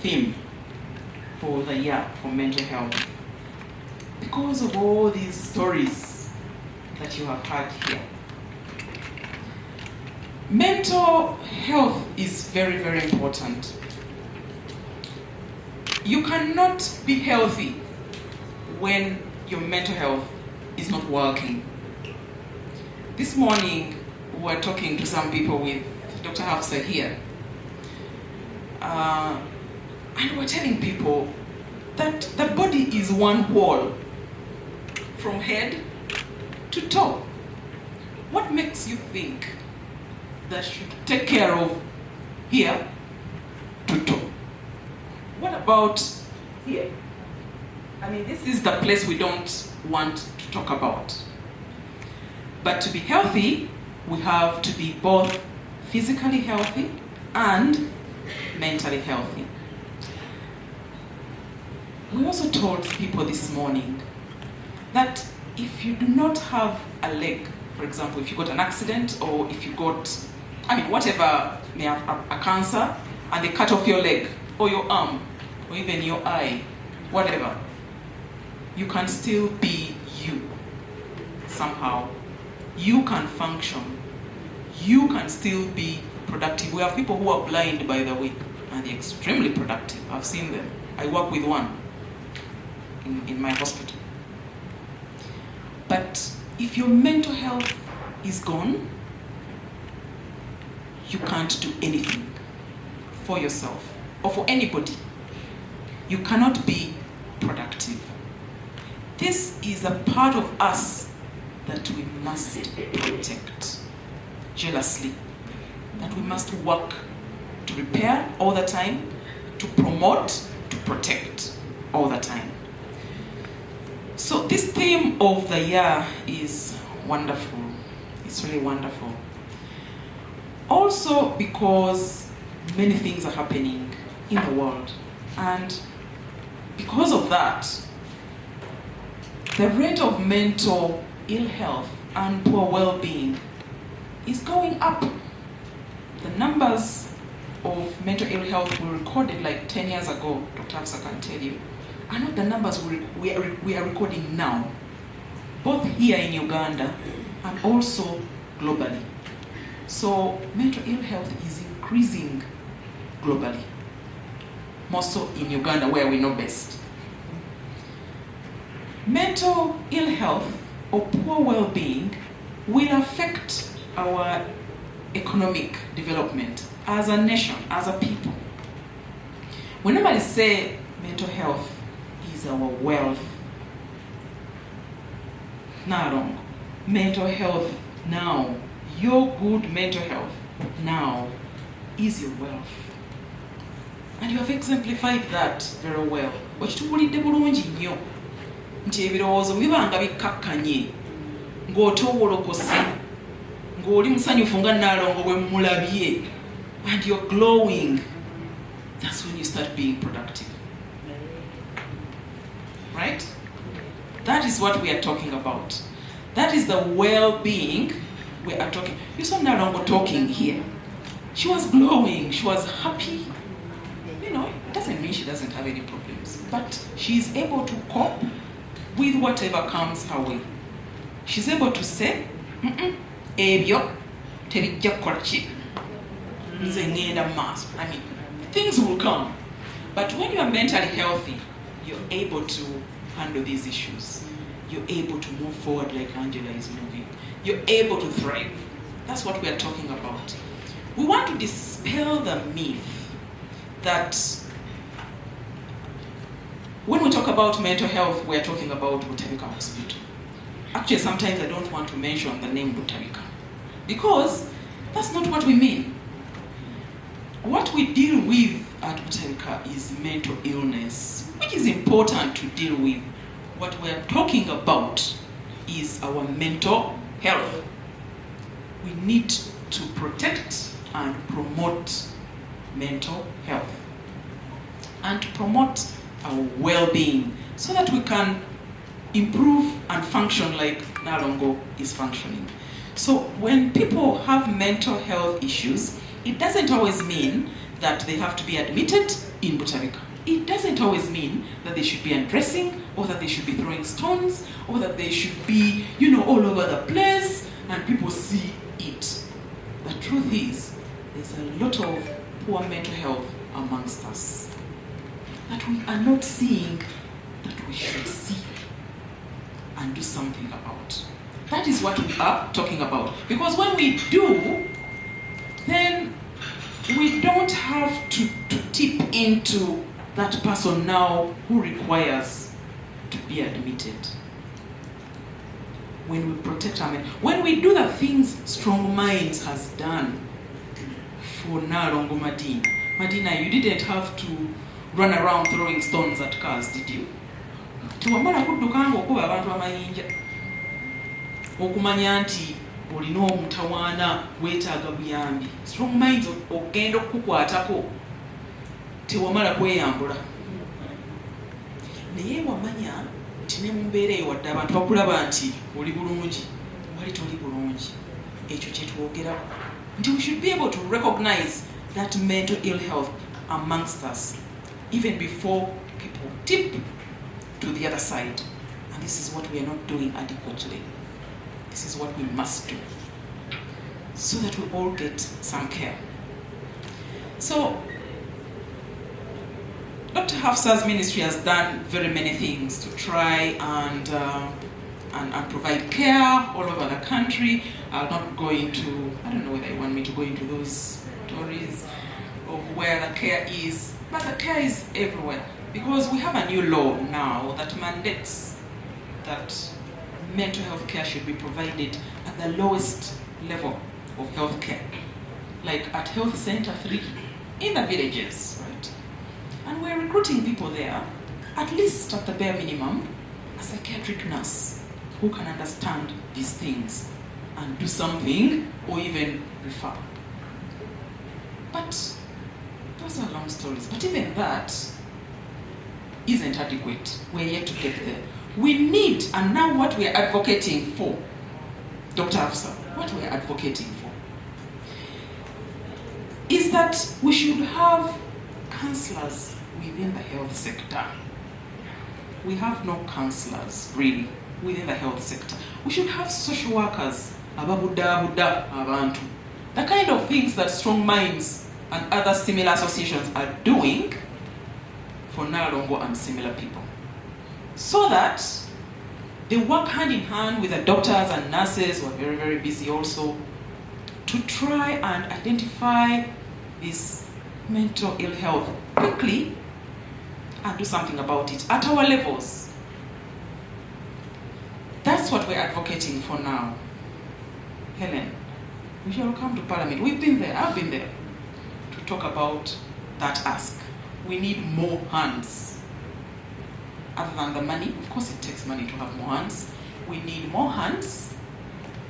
theme for the year for mental health because of all these stories that you have heard here. Mental health is very, very important. You cannot be healthy when your mental health is not working. This morning, we were talking to some people with Dr. Hafsa here. And we're telling people that the body is one whole, from head to toe. What makes you think that should take care of here to toe? What about here? I mean, this is the place we don't want to talk about. But to be healthy, we have to be both physically healthy and mentally healthy. We also told people this morning that if you do not have a leg, for example, if you got an accident or if you got, whatever, may have a cancer, and they cut off your leg or your arm or even your eye, whatever, you can still be you somehow. You can function. You can still be productive. We have people who are blind, by the way, and they're extremely productive. I've seen them. I work with one in my hospital. But if your mental health is gone, you can't do anything for yourself or for anybody. You cannot be productive. This is a part of us that we must protect jealously, that we must work to repair all the time, to promote, to protect all the time. So this theme of the year is wonderful. It's really wonderful. Also because many things are happening in the world, and because of that, the rate of mental ill health and poor well-being is going up. The numbers of mental ill health were recorded like 10 years ago, Dr. Hafsa can tell you, are not the numbers we are recording now, both here in Uganda and also globally. So mental ill health is increasing globally, more so in Uganda where we know best. Mental ill health or poor well-being will affect our economic development as a nation, as a people. When somebody say mental health is our wealth, not wrong. Mental health now, your good mental health now is your wealth. And you have exemplified that very well. Okitubulidde bulungi nnyo nti ebirowoozo bibanga bikkakkanye ng'otowolokose ng'oli musanyufu nga Nalongo bwe mulabye and you're glowing. That's when you start being productive. Right? That is what we are talking about. That is the well-being we are talking. You saw Nalongo talking here. She was glowing, she was happy. You know, it doesn't mean she doesn't have any problems, but she's able to cope with whatever comes her way. She's able to say, ebyo tebijja kukola ki nze ngenda maaso. I mean, things will come. But when you are mentally healthy, you're able to handle these issues. You're able to move forward like Angela is moving. You're able to thrive. That's what we are talking about. We want to dispel the myth that when we talk about mental health, we are talking about Butabika Hospital. Actually, sometimes I don't want to mention the name Butabika because that's not what we mean. What we deal with at Butabika is mental illness, which is important to deal with. What we're talking about is our mental health. We need to protect and promote mental health and to promote our well-being so that we can improve and function like Nalongo is functioning. So when people have mental health issues, it doesn't always mean that they have to be admitted in Butabika. It doesn't always mean that they should be undressing or that they should be throwing stones or that they should be, all over the place and people see it. The truth is, there's a lot of poor mental health amongst us that we are not seeing, that we should see and do something about. That is what we are talking about. Because when we do, then we don't have to tip into that person now who requires to be admitted. When we protect our men, when we do the things Strong Minds has done for Nalongo Madina. Madina, you didn't have to run around throwing stones at cars, did you? Tiwamala kuddukanga okuba abantu amayinja. Okumanya nti olina omutawaana weetaaga buyambi. Strong Minds ogenda okukukwatako tewamala kweyambula. Naye wamanya nti ne mu mbeera eyo wadde abantu bakulaba nti oli bulungi, wali toli bulungi. Ekyo kye twogerako. Nti we should be able to recognize that mental ill health amongst us, even before people tip to the other side. And this is what we are not doing adequately. This is what we must do, so that we all get some care. So, Dr. Hafsa's ministry has done very many things to try and provide care all over the country. I'll not go into, I don't know whether you want me to go into those stories of where the care is, but the care is everywhere. Because we have a new law now that mandates that mental health care should be provided at the lowest level of health care, like at Health Center 3 in the villages, right? And we're recruiting people there, at least at the bare minimum, a psychiatric nurse who can understand these things and do something or even refer. But those are long stories. But even that, isn't adequate. We're yet to get there. We need, and now what we're advocating for, Dr. Afsa, what we're advocating for is that we should have counselors within the health sector. We have no counselors, really, within the health sector. We should have social workers, ababuda abantu. The kind of things that Strong Minds and other similar associations are doing for Nalongo and similar people. So that they work hand in hand with the doctors and nurses who are very, very busy also to try and identify this mental ill health quickly and do something about it at our levels. That's what we're advocating for now. Helen, we shall come to Parliament. We've been there, I've been there, to talk about that ask. We need more hands. Other than the money, of course it takes money to have more hands. We need more hands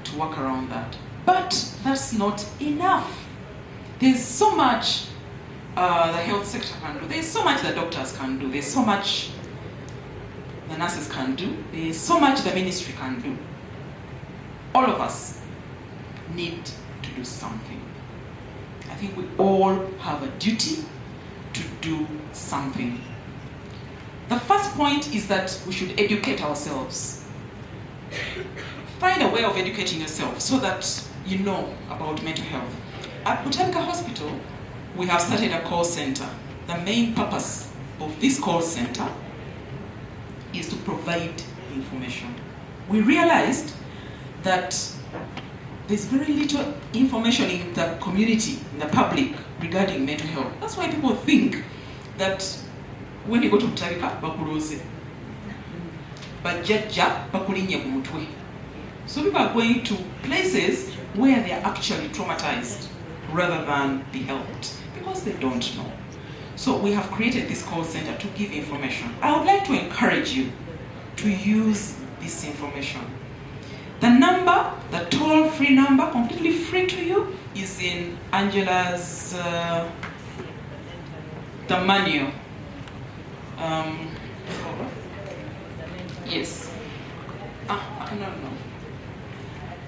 to work around that. But that's not enough. There's so much the health sector can do. There's so much the doctors can do. There's so much the nurses can do. There's so much the ministry can do. All of us need to do something. I think we all have a duty to do something. The first point is that we should educate ourselves. Find a way of educating yourself so that you know about mental health. At Botanica Hospital, we have started a call center. The main purpose of this call center is to provide information. We realized that there's very little information in the community, in the public, regarding mental health. That's why people think that when you go to Botanica, bakuloze. Bajajja, bakulinye ku mutwe. So people are going to places where they are actually traumatized rather than be helped because they don't know. So we have created this call center to give information. I would like to encourage you to use this information. The number, the toll-free number, completely free to you, is in Angela's the manual. Yes. No.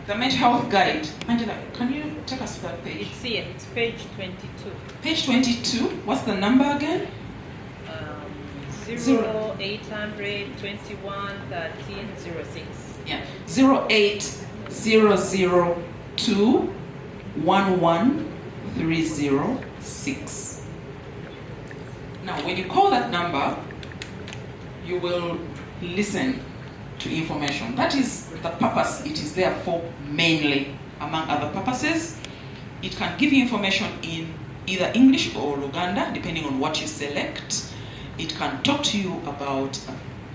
The mental health guide. Angela, can you take us to that page? It's here. It's page 22. Page 22. What's the number again? 0800 21 13 06. Yeah. 08002 11306. Now, when you call that number, you will listen to information. That is the purpose it is there for, mainly, among other purposes. It can give you information in either English or Luganda, depending on what you select. It can talk to you about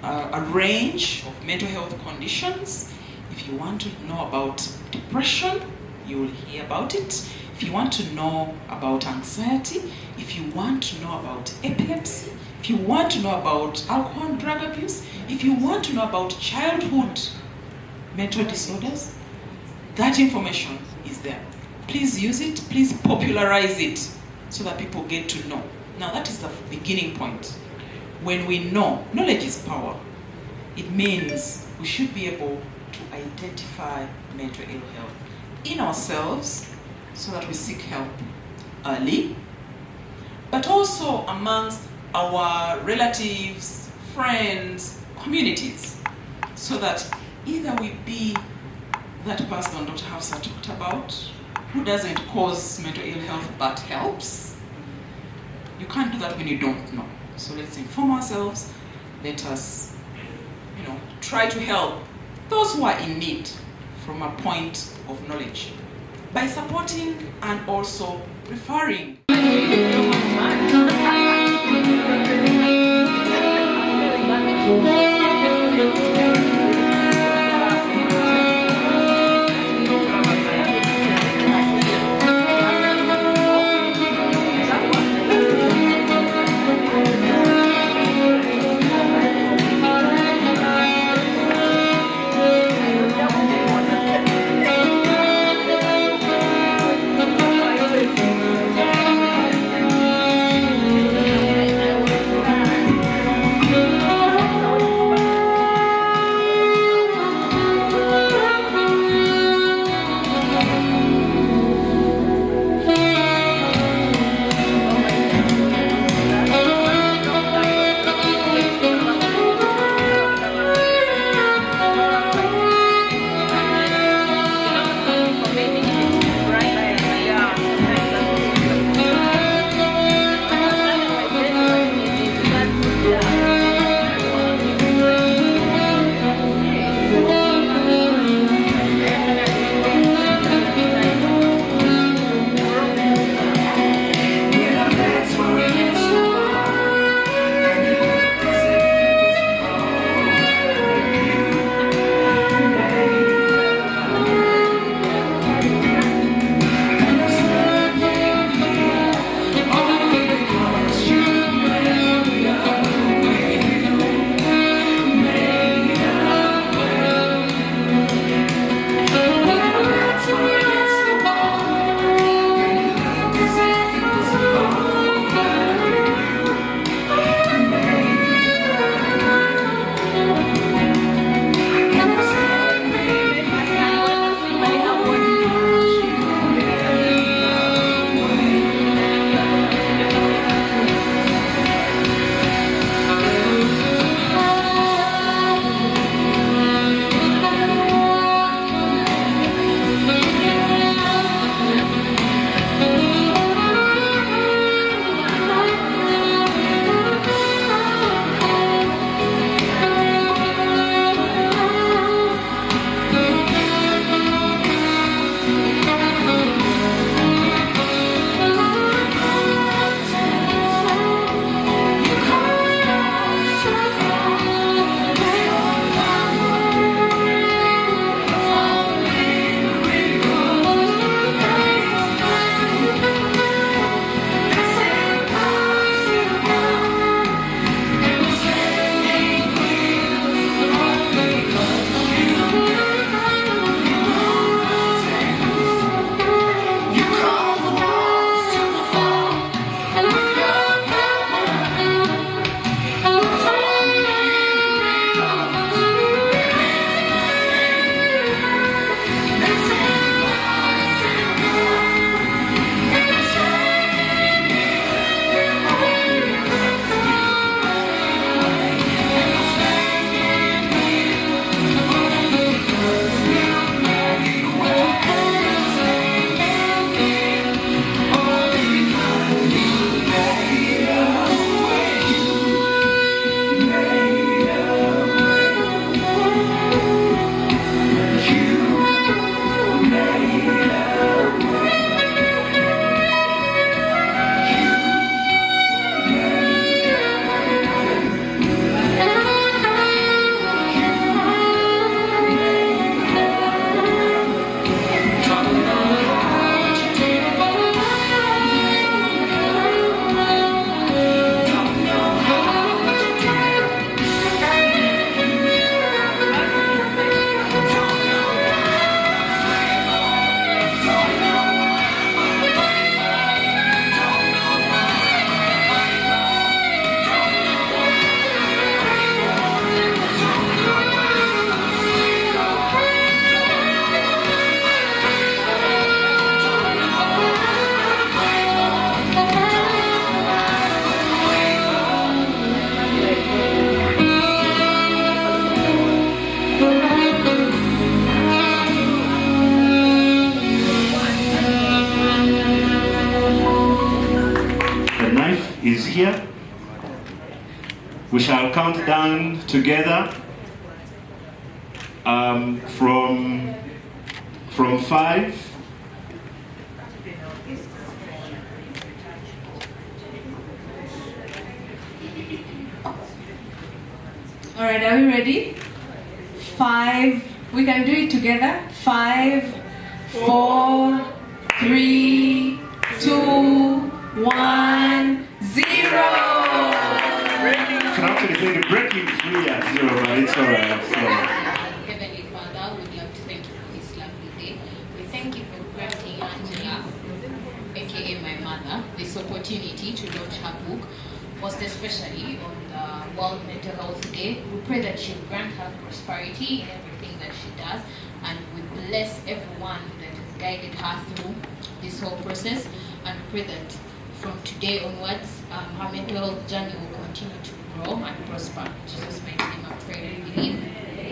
a range of mental health conditions. If you want to know about depression, you will hear about it. If you want to know about anxiety, if you want to know about epilepsy, if you want to know about alcohol and drug abuse, if you want to know about childhood mental disorders, that information is there. Please use it, please popularize it so that people get to know. Now that is the beginning point. When we know, knowledge is power. It means we should be able to identify mental ill health in ourselves so that we seek help early, but also amongst our relatives, friends, communities, so that either we be that person Dr. Hafsa talked about, who doesn't cause mental ill health but helps. You can't do that when you don't know. So let's inform ourselves. Let us, try to help those who are in need from a point of knowledge by supporting and also referring. is here. We shall count down together from 5. All right, are we ready? 5. We can do it together. 5, 4, 3, 2, 1, 0. So actually say the breaking 3 at 0, but it's alright. Heavenly Father, we'd love to thank you for this lovely day. We thank you for granting Angela, aka my mother, this opportunity to launch her book, most especially on the World Mental Health Day. We pray that you grant her prosperity in everything that she does, and we bless everyone that has guided her through this whole process, and pray that from today onwards, her mental health journey will continue to grow and prosper. In Jesus' mighty name I pray and believe.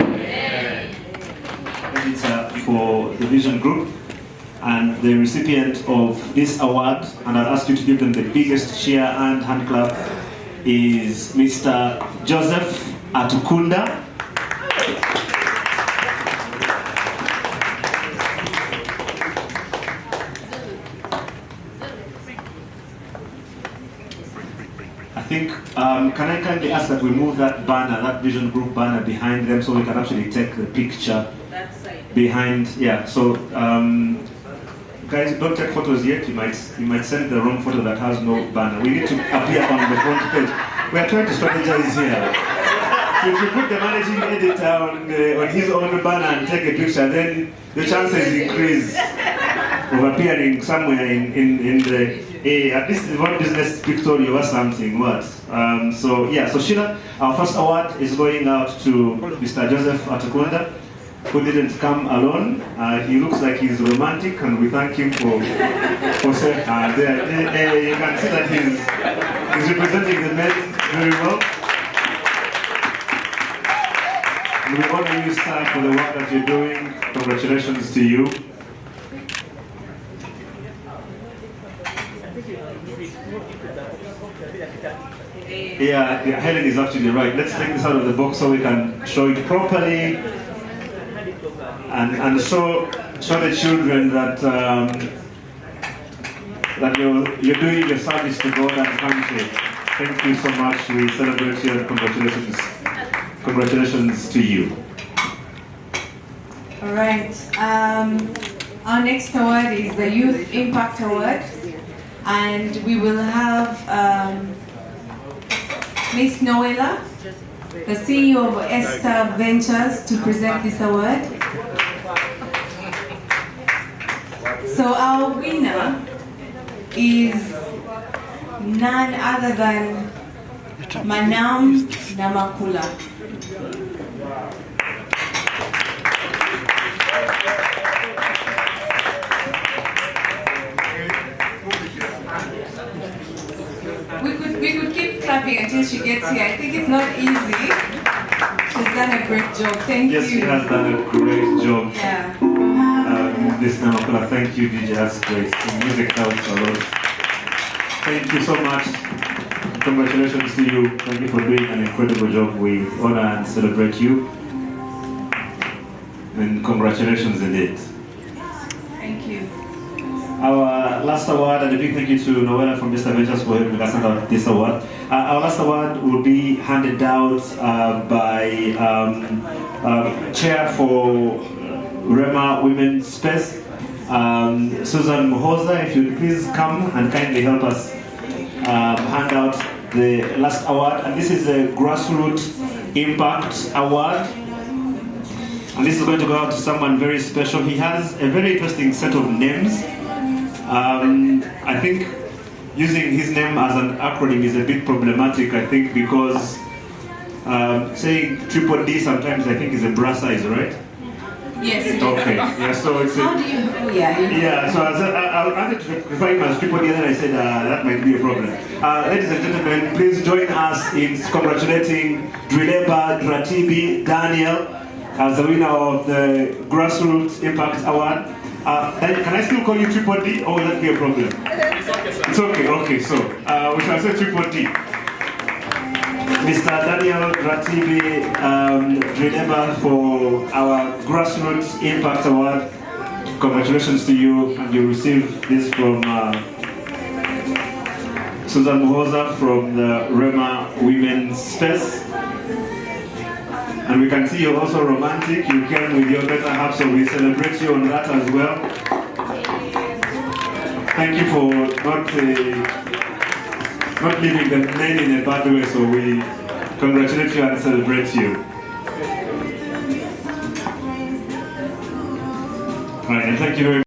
Amen. It's for the Vision Group, and the recipient of this award, and I'll ask you to give them the biggest cheer and hand clap, is Mr. Joseph Atukunda. I think, can I kindly ask that we move that banner, that Vision Group banner behind them so we can actually take the picture behind, yeah, so guys, don't take photos yet. You might send the wrong photo that has no banner. We need to appear on the front page. We are trying to strategize here. So if you put the managing editor on his own banner and take a picture, then the chances increase of appearing somewhere in the at least in one business pictorial or something. What? So yeah. So Sheila, our first award is going out to Mr. Joseph Atukunda, who didn't come alone. He looks like he's romantic, and we thank him for saying there. You can see that he's representing the men very well. And we honor you, sir, for the work that you're doing. Congratulations to you. Yeah, Helen is actually right. Let's take this out of the box so we can show it properly. And show the children that that you're doing your service to God and country. Thank you so much. We celebrate you and congratulations to you. All right. Our next award is the Youth Impact Award, and we will have Miss Noela, the CEO of Esther Ventures, to present this award. So our winner is none other than Mariam Namakula. We could keep clapping until she gets here. I think it's not easy. She's done a great job. Thank you. Yes, she has done a great job. Yeah. This Namakula, thank you, DJ. That's great. The music helps a lot. Thank you so much. Congratulations to you. Thank you for doing an incredible job. We honor and celebrate you. And congratulations indeed. Thank you. Our last award, and a big thank you to Noela from Mr. Ventures for helping us hand out this award. Our last award will be handed out by Chair for Rema Women's Space, Susan Muhoza. If you please come and kindly help us hand out the last award. And this is the Grassroot Impact Award. And this is going to go out to someone very special. He has a very interesting set of names. I think using his name as an acronym is a bit problematic, I think, because saying triple D sometimes I think is a bra size, right? Yes. Okay. Yeah. So it's. How do you? Oh, yeah. Yeah. So I wanted to refer him as triple D, and then I said that might be a problem. Ladies and gentlemen, please join us in congratulating Daniel Dratibi, Daniel, as the winner of the Grassroot Impact Award. Can I still call you Triple D, or will that be a problem? It's okay, sir. It's okay, okay, so we shall say Triple D. Mr. Daniel Dratibi, Dratibi for our Grassroot Impact Award. Congratulations to you, and you received this from Susan Muhoza from the Rema Women's Space. And we can see you're also romantic. You came with your better half, so we celebrate you on that as well. Thank you for not leaving the men in a bad way, so we congratulate you and celebrate you. All right, and thank you very much.